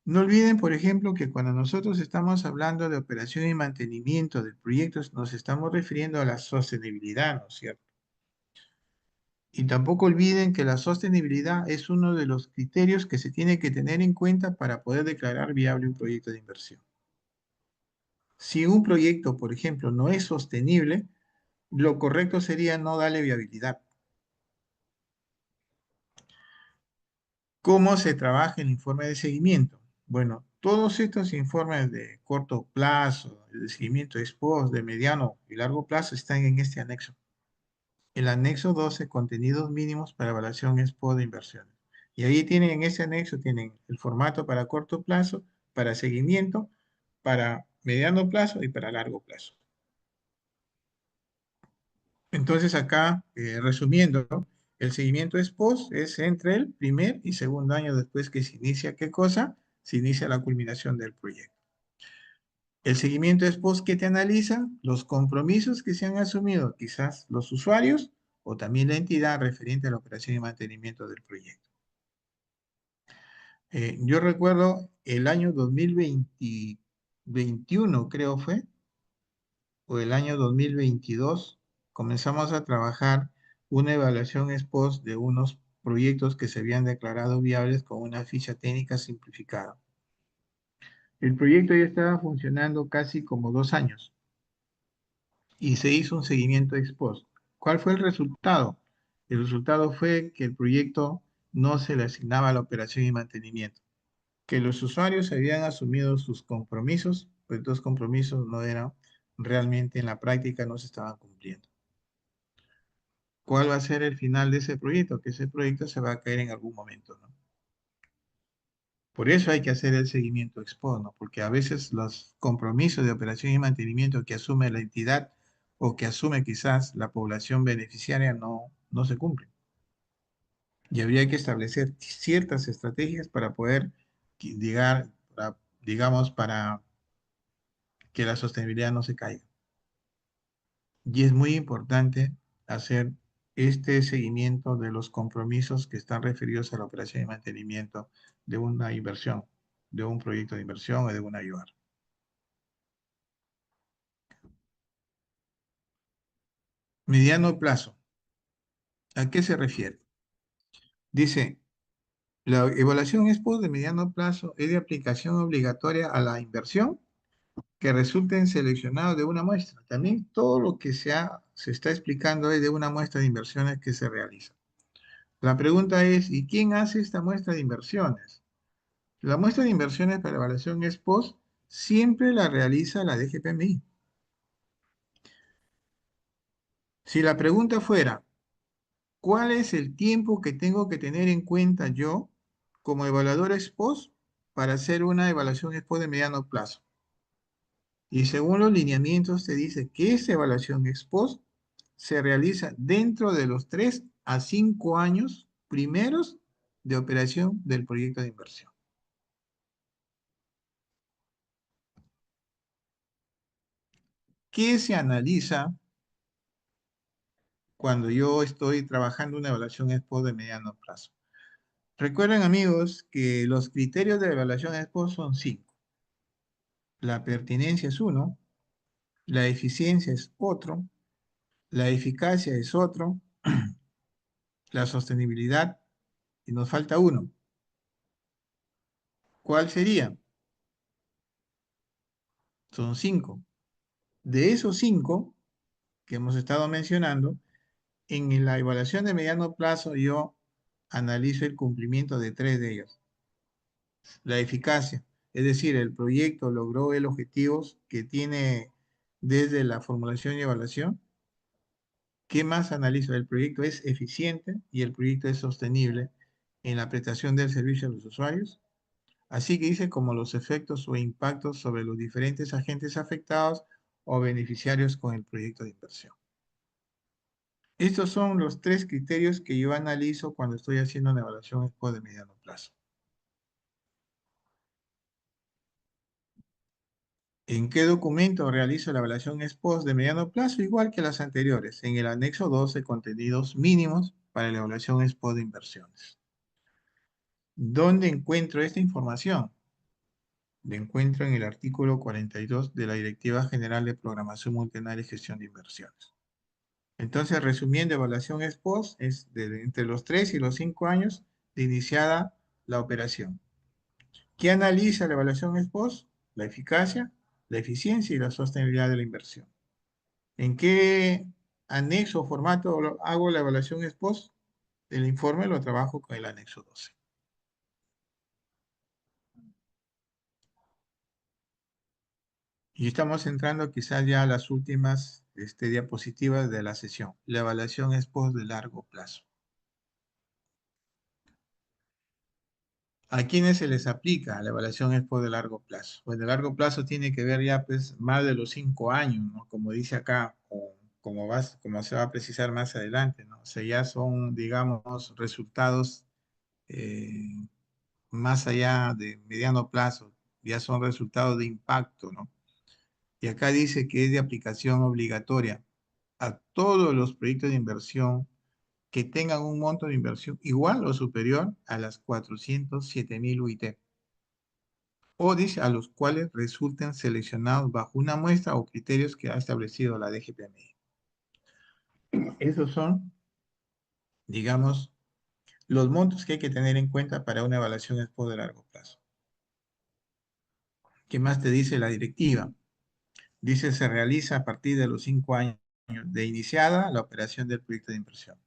No olviden, por ejemplo, que cuando nosotros estamos hablando de operación y mantenimiento del proyecto, nos estamos refiriendo a la sostenibilidad, ¿no es cierto? Y tampoco olviden que la sostenibilidad es uno de los criterios que se tiene que tener en cuenta para poder declarar viable un proyecto de inversión. Si un proyecto, por ejemplo, no es sostenible, lo correcto sería no darle viabilidad. ¿Cómo se trabaja el informe de seguimiento? Bueno, todos estos informes de corto plazo, de seguimiento ex post, de mediano y largo plazo están en este anexo. El anexo 12, contenidos mínimos para evaluación ex post de inversiones. Y ahí tienen, en ese anexo, tienen el formato para corto plazo, para seguimiento, para mediano plazo y para largo plazo. Entonces acá, resumiendo, ¿no? El seguimiento ex post es entre el primer y segundo año después que se inicia, ¿qué cosa? Se inicia la culminación del proyecto. El seguimiento ex post que te analiza los compromisos que se han asumido, quizás los usuarios o también la entidad referente a la operación y mantenimiento del proyecto. Yo recuerdo el año 2021, creo fue, o el año 2022, comenzamos a trabajar una evaluación ex post de unos proyectos que se habían declarado viables con una ficha técnica simplificada. El proyecto ya estaba funcionando casi como 2 años y se hizo un seguimiento ex post. ¿Cuál fue el resultado? El resultado fue que el proyecto no se le asignaba a la operación y mantenimiento, que los usuarios habían asumido sus compromisos, pero estos compromisos no eran realmente en la práctica, no se estaban cumpliendo. ¿Cuál va a ser el final de ese proyecto? Que ese proyecto se va a caer en algún momento, ¿no? Por eso hay que hacer el seguimiento ex post, ¿no? Porque a veces los compromisos de operación y mantenimiento que asume la entidad o que asume quizás la población beneficiaria no se cumplen. Y habría que establecer ciertas estrategias para poder llegar, digamos, para que la sostenibilidad no se caiga. Y es muy importante hacer este seguimiento de los compromisos que están referidos a la operación y mantenimiento de una inversión, de un proyecto de inversión o de una IOR. Mediano plazo. ¿A qué se refiere? Dice, la evaluación ex post de mediano plazo es de aplicación obligatoria a la inversión que resulten seleccionados de una muestra. También todo lo que se está explicando es de una muestra de inversiones que se realiza. La pregunta es, ¿y quién hace esta muestra de inversiones? La muestra de inversiones para evaluación ex post siempre la realiza la DGPMI. Si la pregunta fuera, ¿cuál es el tiempo que tengo que tener en cuenta yo como evaluador ex post para hacer una evaluación ex post de mediano plazo? Y según los lineamientos te dice que esa evaluación ex post se realiza dentro de los 3 a 5 años primeros de operación del proyecto de inversión. ¿Qué se analiza cuando yo estoy trabajando una evaluación ex post de mediano plazo? Recuerden, amigos, que los criterios de evaluación ex post son 5. La pertinencia es uno, la eficiencia es otro, la eficacia es otro, la sostenibilidad, y nos falta uno. ¿Cuál sería? Son 5. De esos 5 que hemos estado mencionando, en la evaluación de mediano plazo yo analizo el cumplimiento de 3 de ellos. La eficacia, es decir, el proyecto logró el objetivo que tiene desde la formulación y evaluación. ¿Qué más analizo? El proyecto es eficiente y el proyecto es sostenible en la prestación del servicio a los usuarios. Así que dice como los efectos o impactos sobre los diferentes agentes afectados o beneficiarios con el proyecto de inversión. Estos son los 3 criterios que yo analizo cuando estoy haciendo una evaluación ex post de mediano plazo. ¿En qué documento realizo la evaluación ex post de mediano plazo? Igual que las anteriores, en el anexo 12, contenidos mínimos para la evaluación ex post de inversiones. ¿Dónde encuentro esta información? La encuentro en el artículo 42 de la Directiva General de Programación Multinacional y Gestión de Inversiones. Entonces, resumiendo, evaluación ex post es entre los 3 y los 5 años de iniciada la operación. ¿Qué analiza la evaluación ex post? La eficacia, la eficiencia y la sostenibilidad de la inversión. ¿En qué anexo o formato hago la evaluación ex post? El informe lo trabajo con el anexo 12. Y estamos entrando quizás ya a las últimas diapositivas de la sesión. La evaluación ex post de largo plazo. ¿A quiénes se les aplica la evaluación ex post de largo plazo? Pues de largo plazo tiene que ver ya pues más de los 5 años, ¿no? Como dice acá, o como se va a precisar más adelante, ¿no? O sea, ya son, digamos, resultados eh, más allá de mediano plazo, ya son resultados de impacto, ¿no? Y acá dice que es de aplicación obligatoria a todos los proyectos de inversión que tengan un monto de inversión igual o superior a las 407.000 UIT, o dice a los cuales resulten seleccionados bajo una muestra o criterios que ha establecido la DGPMI. Esos son, digamos, los montos que hay que tener en cuenta para una evaluación expo de largo plazo. ¿Qué más te dice la directiva? Dice, se realiza a partir de los 5 años de iniciada la operación del proyecto de inversión.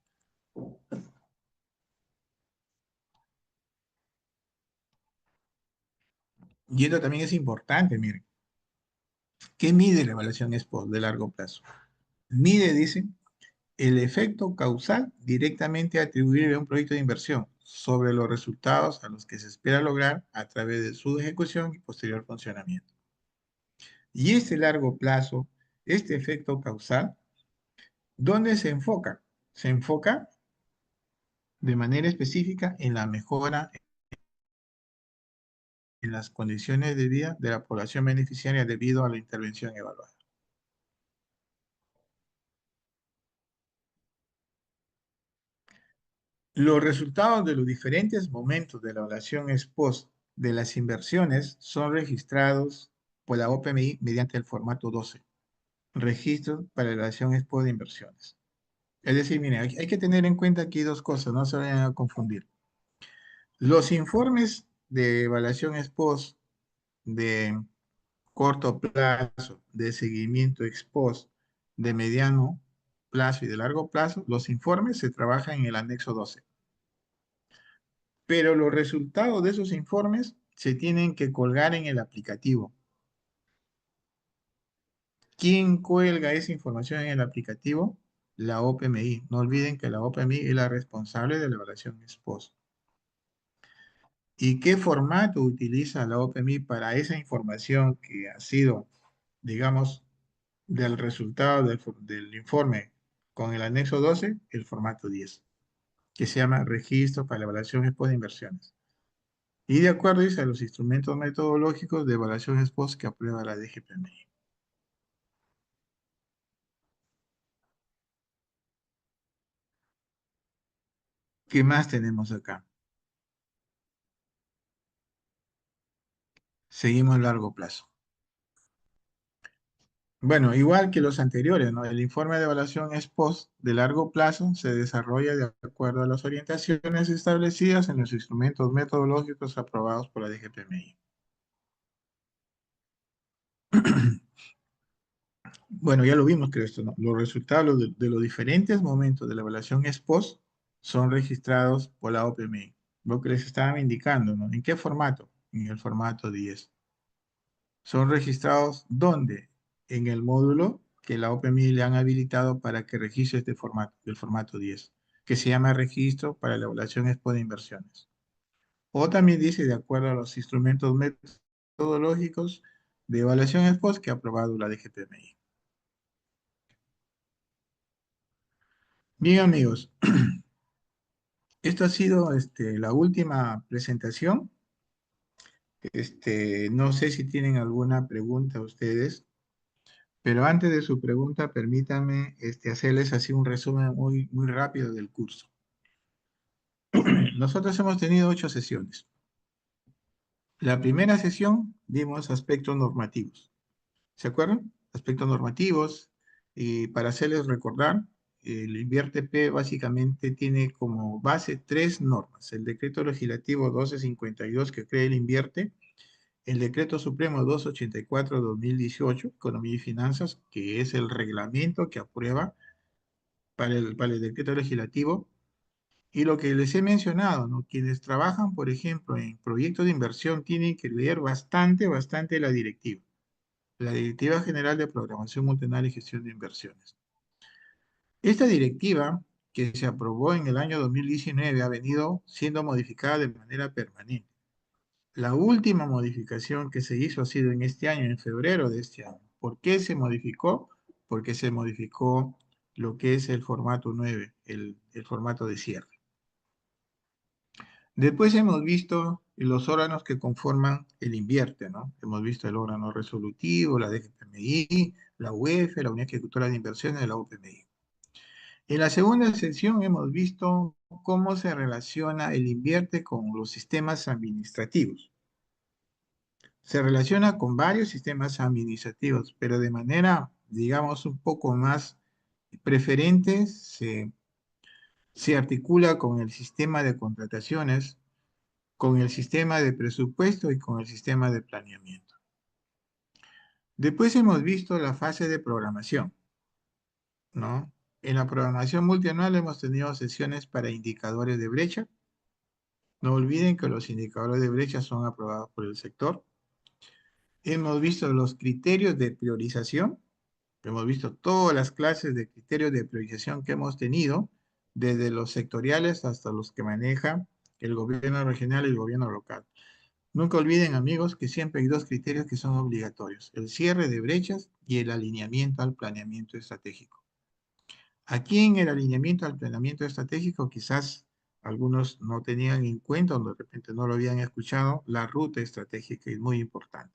Y esto también es importante, miren. ¿Qué mide la evaluación expo de largo plazo? Mide, dice, el efecto causal directamente atribuible a un proyecto de inversión sobre los resultados a los que se espera lograr a través de su ejecución y posterior funcionamiento. Y este largo plazo, este efecto causal, ¿dónde se enfoca? Se enfoca de manera específica en la mejora en las condiciones de vida de la población beneficiaria debido a la intervención evaluada. Los resultados de los diferentes momentos de la evaluación ex post de las inversiones son registrados por la OPMI mediante el formato 12, registro para la evaluación ex post de inversiones. Es decir, mire, hay que tener en cuenta aquí dos cosas, no se vayan a confundir. Los informes de evaluación ex post de corto plazo, de seguimiento ex post, de mediano plazo y de largo plazo, los informes se trabajan en el anexo 12. Pero los resultados de esos informes se tienen que colgar en el aplicativo. ¿Quién cuelga esa información en el aplicativo? La OPMI. No olviden que la OPMI es la responsable de la evaluación ex post. ¿Y qué formato utiliza la OPMI para esa información que ha sido, digamos, del resultado del informe con el anexo 12? El formato 10, que se llama Registro para la Evaluación ex post de Inversiones. Y de acuerdo, dice, a los instrumentos metodológicos de evaluación ex post que aprueba la DGPMI. ¿Qué más tenemos acá? Seguimos largo plazo. Bueno, igual que los anteriores, ¿no? El informe de evaluación ex post de largo plazo se desarrolla de acuerdo a las orientaciones establecidas en los instrumentos metodológicos aprobados por la DGPMI. Bueno, ya lo vimos, creo esto, ¿no? Los resultados de los diferentes momentos de la evaluación ex post son registrados por la OPMI. Lo que les estaba indicando, ¿no? ¿En qué formato? En el formato 10. ¿Son registrados dónde? En el módulo que la OPMI le han habilitado para que registre este formato, el formato 10, que se llama Registro para la Evaluación Expo de Inversiones. O también dice, de acuerdo a los instrumentos metodológicos de evaluación Expo que ha aprobado la DGPMI. Bien, amigos, esto ha sido la última presentación. No sé si tienen alguna pregunta ustedes. Pero antes de su pregunta, permítanme hacerles así un resumen muy, muy rápido del curso. Nosotros hemos tenido 8 sesiones. La primera sesión vimos aspectos normativos. ¿Se acuerdan? Aspectos normativos. Y para hacerles recordar, el Invierte P básicamente tiene como base tres normas. El decreto legislativo 1252 que crea el Invierte, el decreto supremo 284/2018, Economía y Finanzas, que es el reglamento que aprueba para el decreto legislativo, y lo que les he mencionado, ¿no? Quienes trabajan, por ejemplo, en proyectos de inversión tienen que leer bastante la Directiva General de Programación Multinacional y Gestión de Inversiones. Esta directiva, que se aprobó en el año 2019, ha venido siendo modificada de manera permanente. La última modificación que se hizo ha sido en este año, en febrero de este año. ¿Por qué se modificó? Porque se modificó lo que es el formato 9, el formato de cierre. Después hemos visto los órganos que conforman el Invierte, ¿no? Hemos visto el órgano resolutivo, la DGPMI, la UEF, la Unidad Ejecutora de Inversiones de la UPMI. En la segunda sección hemos visto cómo se relaciona el Invierte con los sistemas administrativos. Se relaciona con varios sistemas administrativos, pero de manera, digamos, un poco más preferente, se articula con el sistema de contrataciones, con el sistema de presupuesto y con el sistema de planeamiento. Después hemos visto la fase de programación, ¿no? En la programación multianual hemos tenido sesiones para indicadores de brecha. No olviden que los indicadores de brecha son aprobados por el sector. Hemos visto los criterios de priorización. Hemos visto todas las clases de criterios de priorización que hemos tenido, desde los sectoriales hasta los que maneja el gobierno regional y el gobierno local. Nunca olviden, amigos, que siempre hay dos criterios que son obligatorios: el cierre de brechas y el alineamiento al planeamiento estratégico. Aquí en el alineamiento al planeamiento estratégico, quizás algunos no tenían en cuenta o de repente no lo habían escuchado, la ruta estratégica es muy importante.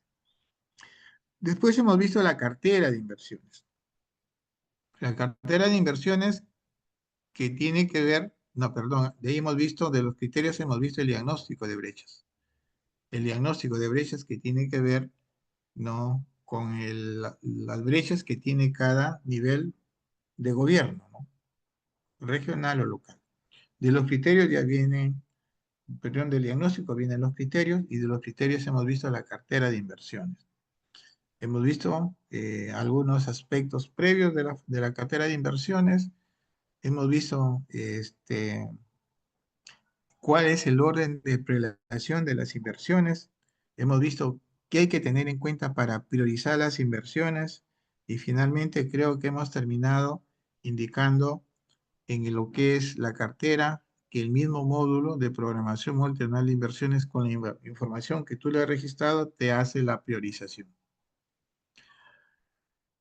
Después hemos visto la cartera de inversiones. La cartera de inversiones que tiene que ver, no, perdón, de ahí hemos visto, de los criterios hemos visto el diagnóstico de brechas. El diagnóstico de brechas que tiene que ver, ¿no?, con las brechas que tiene cada nivel de gobierno, ¿no?, regional o local. De los criterios ya vienen, perdón, del diagnóstico vienen los criterios, y de los criterios hemos visto la cartera de inversiones. Hemos visto algunos aspectos previos de la cartera de inversiones. Hemos visto cuál es el orden de prelación de las inversiones. Hemos visto qué hay que tener en cuenta para priorizar las inversiones. Y finalmente creo que hemos terminado indicando en lo que es la cartera, que el mismo módulo de programación multianual de inversiones, con la información que tú le has registrado, te hace la priorización.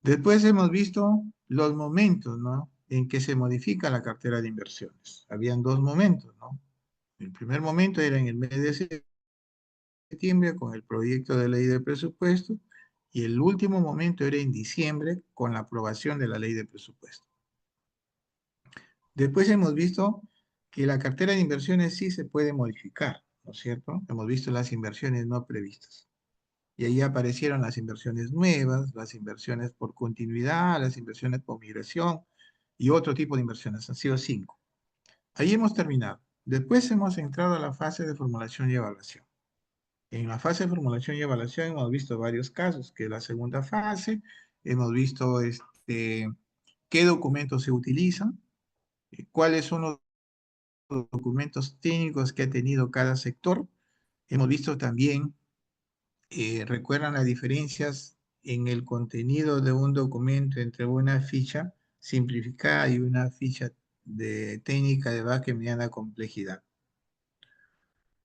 Después hemos visto los momentos, ¿no?, en que se modifica la cartera de inversiones. Habían dos momentos, ¿no? El primer momento era en el mes de septiembre con el proyecto de ley de presupuesto, y el último momento era en diciembre con la aprobación de la ley de presupuesto. Después hemos visto que la cartera de inversiones sí se puede modificar, ¿no es cierto? Hemos visto las inversiones no previstas. Y ahí aparecieron las inversiones nuevas, las inversiones por continuidad, las inversiones por migración y otro tipo de inversiones. Han sido 5. Ahí hemos terminado. Después hemos entrado a la fase de formulación y evaluación. En la fase de formulación y evaluación hemos visto varios casos, que es la segunda fase. Hemos visto qué documentos se utilizan, cuáles son los documentos técnicos que ha tenido cada sector. Hemos visto también, recuerdan las diferencias en el contenido de un documento entre una ficha simplificada y una ficha de técnica de baja y mediana complejidad.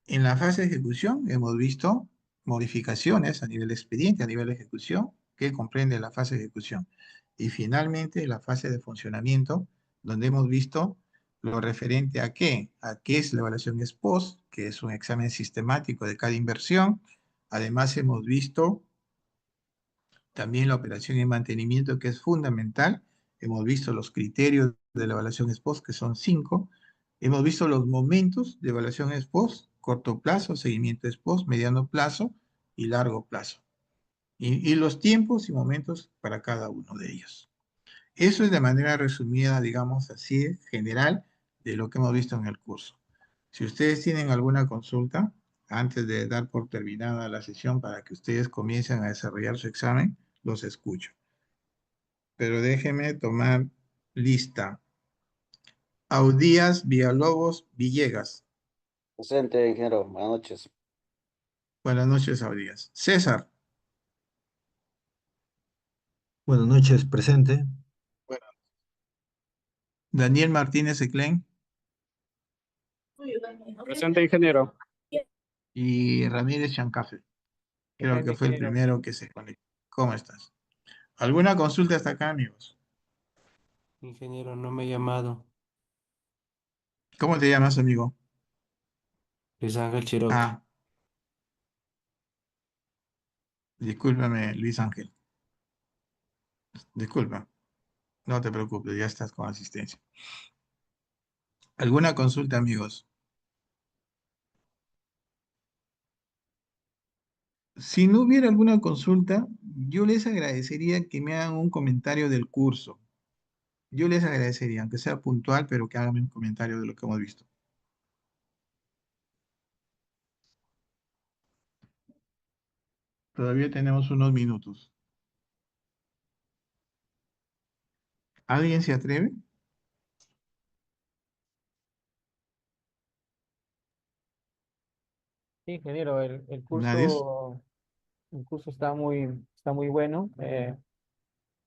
En la fase de ejecución hemos visto modificaciones a nivel de expediente, a nivel de ejecución, que comprende la fase de ejecución. Y finalmente la fase de funcionamiento, donde hemos visto lo referente a qué es la evaluación ex post, que es un examen sistemático de cada inversión. Además hemos visto también la operación y mantenimiento, que es fundamental. Hemos visto los criterios de la evaluación ex post, que son 5. Hemos visto los momentos de evaluación ex post: corto plazo, seguimiento ex post, mediano plazo y largo plazo. Y los tiempos y momentos para cada uno de ellos. Eso es de manera resumida, digamos así, general, de lo que hemos visto en el curso. Si ustedes tienen alguna consulta, antes de dar por terminada la sesión para que ustedes comiencen a desarrollar su examen, los escucho. Pero déjenme tomar lista. Audías Villalobos Villegas. Presente, ingeniero. Buenas noches. Buenas noches, Audías. César. Buenas noches, presente. Bueno, Daniel Martínez Eclén Presente, ingeniero. y Ramírez Chancafe. Creo Presente, que fue el ingeniero. primero que se conectó. ¿Cómo estás? ¿Alguna consulta hasta acá, amigos? Ingeniero, no me he llamado. ¿Cómo te llamas, amigo? Luis Ángel Cherokee. Ah, discúlpame, Luis Ángel. Disculpa. No te preocupes, ya estás con asistencia. ¿Alguna consulta, amigos? Si no hubiera alguna consulta, yo les agradecería que me hagan un comentario del curso. Yo les agradecería, aunque sea puntual, pero que hagan un comentario de lo que hemos visto. Todavía tenemos unos minutos. ¿Alguien se atreve? Sí, ingeniero, ¿Nadie? el curso está muy bueno,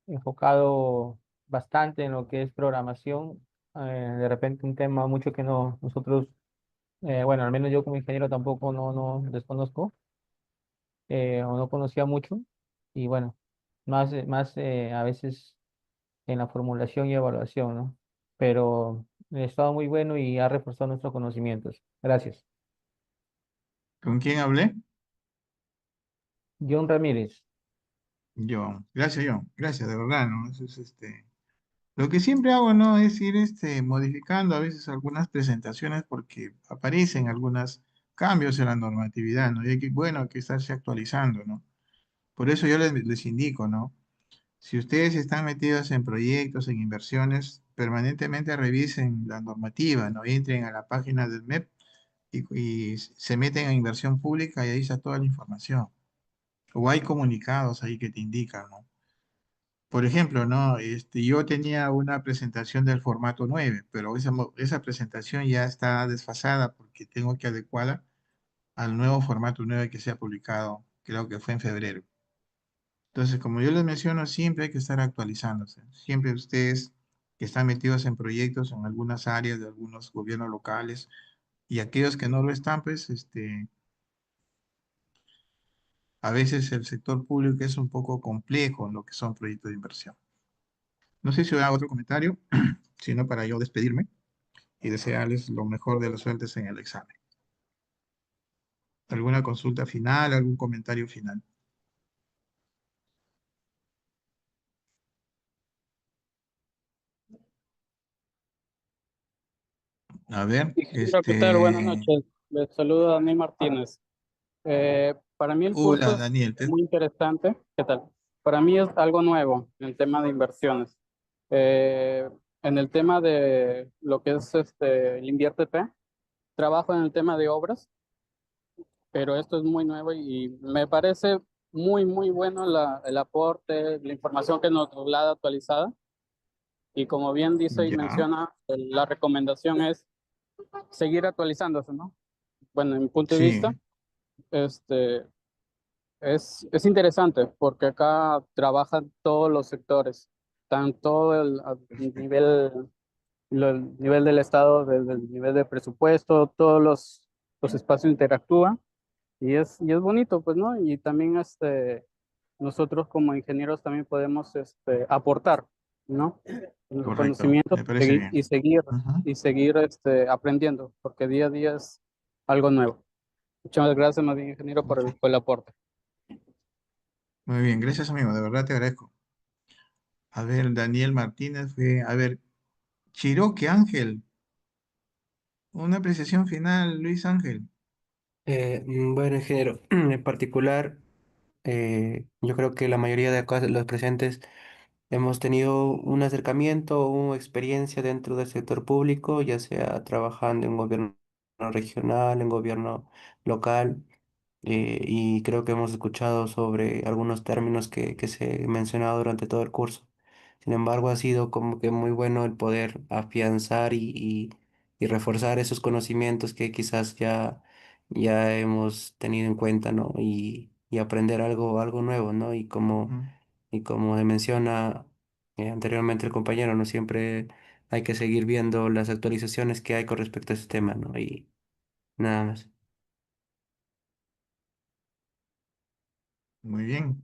enfocado bastante en lo que es programación. De repente un tema mucho que no nosotros, bueno, al menos yo como ingeniero tampoco no desconozco o no conocía mucho. Y bueno, más a veces en la formulación y evaluación, ¿no? Pero ha estado muy bueno y ha reforzado nuestros conocimientos. Gracias. ¿Con quién hablé? John Ramírez. Yo. Gracias, yo. Gracias, de verdad, ¿no? Eso es Lo que siempre hago, ¿no? Es ir modificando a veces algunas presentaciones porque aparecen algunos cambios en la normatividad, ¿no? Y bueno, hay que estarse actualizando, ¿no? Por eso yo les indico, ¿no? Si ustedes están metidos en proyectos, en inversiones, permanentemente revisen la normativa, ¿no? Entren a la página del MEP y se meten a inversión pública y ahí está toda la información. O hay comunicados ahí que te indican, ¿no? Por ejemplo, ¿no? Yo tenía una presentación del formato 9, pero esa presentación ya está desfasada porque tengo que adecuarla al nuevo formato 9 que se ha publicado, creo que fue en febrero. Entonces, como yo les menciono, siempre hay que estar actualizándose. Siempre ustedes que están metidos en proyectos en algunas áreas de algunos gobiernos locales y aquellos que no lo están, pues, a veces el sector público es un poco complejo en lo que son proyectos de inversión. No sé si habrá otro comentario, sino para yo despedirme y desearles lo mejor de las suertes en el examen. ¿Alguna consulta final, algún comentario final? A ver, Ingeniero, ¿qué tal? Buenas noches. Les saludo a Daniel Martínez. Para mí el hola curso es Daniel, muy interesante. ¿Qué tal? Para mí es algo nuevo en el tema de inversiones. Eh, en el tema de lo que es el Invierte-P, trabajo en el tema de obras, pero esto es muy nuevo y me parece muy bueno el aporte, la información que nos traslada actualizada. Y como bien dice y ya, menciona, la recomendación es seguir actualizándose, ¿no? Bueno, en mi punto de sí, vista, este, es interesante porque acá trabajan todos los sectores, tanto a el nivel del Estado, desde el nivel de presupuesto, todos los espacios interactúan y es bonito, pues, ¿no? Y también nosotros como ingenieros también podemos aportar, ¿no? El correcto, conocimiento me parece bien. Ujú. y seguir aprendiendo, porque día a día es algo nuevo. Muchas gracias, más bien, ingeniero, por el aporte. Muy bien, gracias amigo, de verdad te agradezco. A ver, Daniel Martínez fue, a ver, Chiroque Ángel, una apreciación final, Luis Ángel. Bueno, ingeniero, en particular, yo creo que la mayoría de acá, los presentes, hemos tenido un acercamiento o una experiencia dentro del sector público, ya sea trabajando en gobierno regional, en gobierno local, y creo que hemos escuchado sobre algunos términos que se han mencionado durante todo el curso. Sin embargo, ha sido como que muy bueno el poder afianzar y reforzar esos conocimientos que quizás ya hemos tenido en cuenta, ¿no? Y aprender algo nuevo, ¿no? Ujú. Y como se menciona anteriormente el compañero, ¿no? Siempre hay que seguir viendo las actualizaciones que hay con respecto a ese tema, ¿no? Y nada más. Muy bien.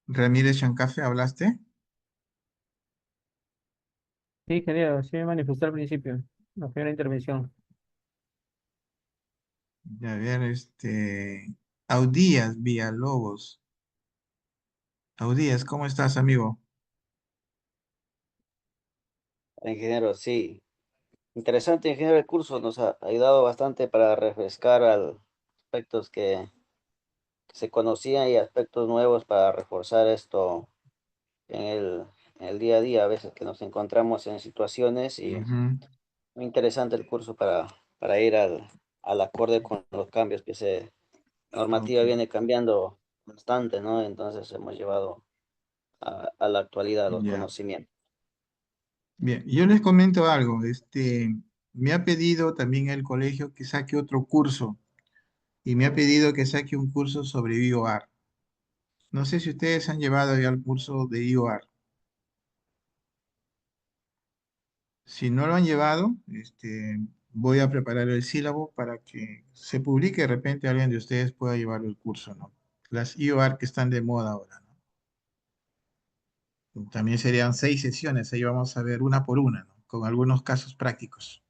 Ramírez Chancafe, ¿hablaste? Sí, ingeniero, sí me manifestó al principio, la primera intervención. A ver, Audías Villalobos. Audías, ¿cómo estás, amigo? Ingeniero, sí. Interesante, ingeniero, el curso nos ha ayudado bastante para refrescar aspectos que se conocían y aspectos nuevos para reforzar esto en en el día a día, a veces que nos encontramos en situaciones y Ujú. muy interesante el curso para ir al acorde con los cambios que normativa Ok, viene cambiando constante, ¿no? Entonces hemos llevado a la actualidad los ya. conocimientos. Bien, yo les comento algo. Me ha pedido también el colegio que saque otro curso y me ha pedido que saque un curso sobre IOR. No sé si ustedes han llevado ya el curso de IOR. Si no lo han llevado, voy a preparar el sílabo para que se publique. De repente alguien de ustedes pueda llevar el curso, ¿no? Las IOR que están de moda ahora, ¿no? También serían 6 sesiones, ahí vamos a ver una por una, ¿no? Con algunos casos prácticos.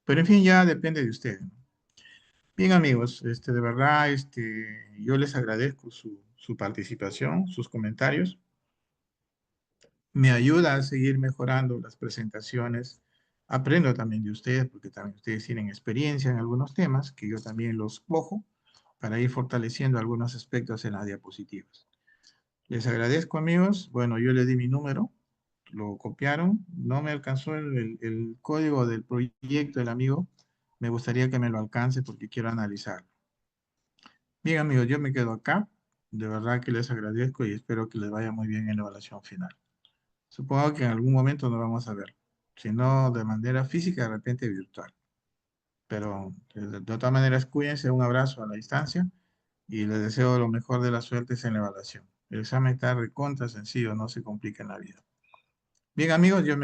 Pero en fin, ya depende de ustedes, ¿no? Bien, amigos, de verdad, yo les agradezco su participación, sus comentarios. Me ayuda a seguir mejorando las presentaciones. Aprendo también de ustedes, porque también ustedes tienen experiencia en algunos temas, que yo también los cojo para ir fortaleciendo algunos aspectos en las diapositivas. Les agradezco, amigos. Bueno, yo les di mi número, lo copiaron. No me alcanzó el código del proyecto del amigo. Me gustaría que me lo alcance porque quiero analizarlo. Bien, amigos, yo me quedo acá. De verdad que les agradezco y espero que les vaya muy bien en la evaluación final. Supongo que en algún momento nos vamos a ver. Si no de manera física, de repente virtual. Pero de todas maneras, cuídense, un abrazo a la distancia y les deseo lo mejor de las suertes en la evaluación. El examen está recontra sencillo, no se complica en la vida. Bien, amigos, yo me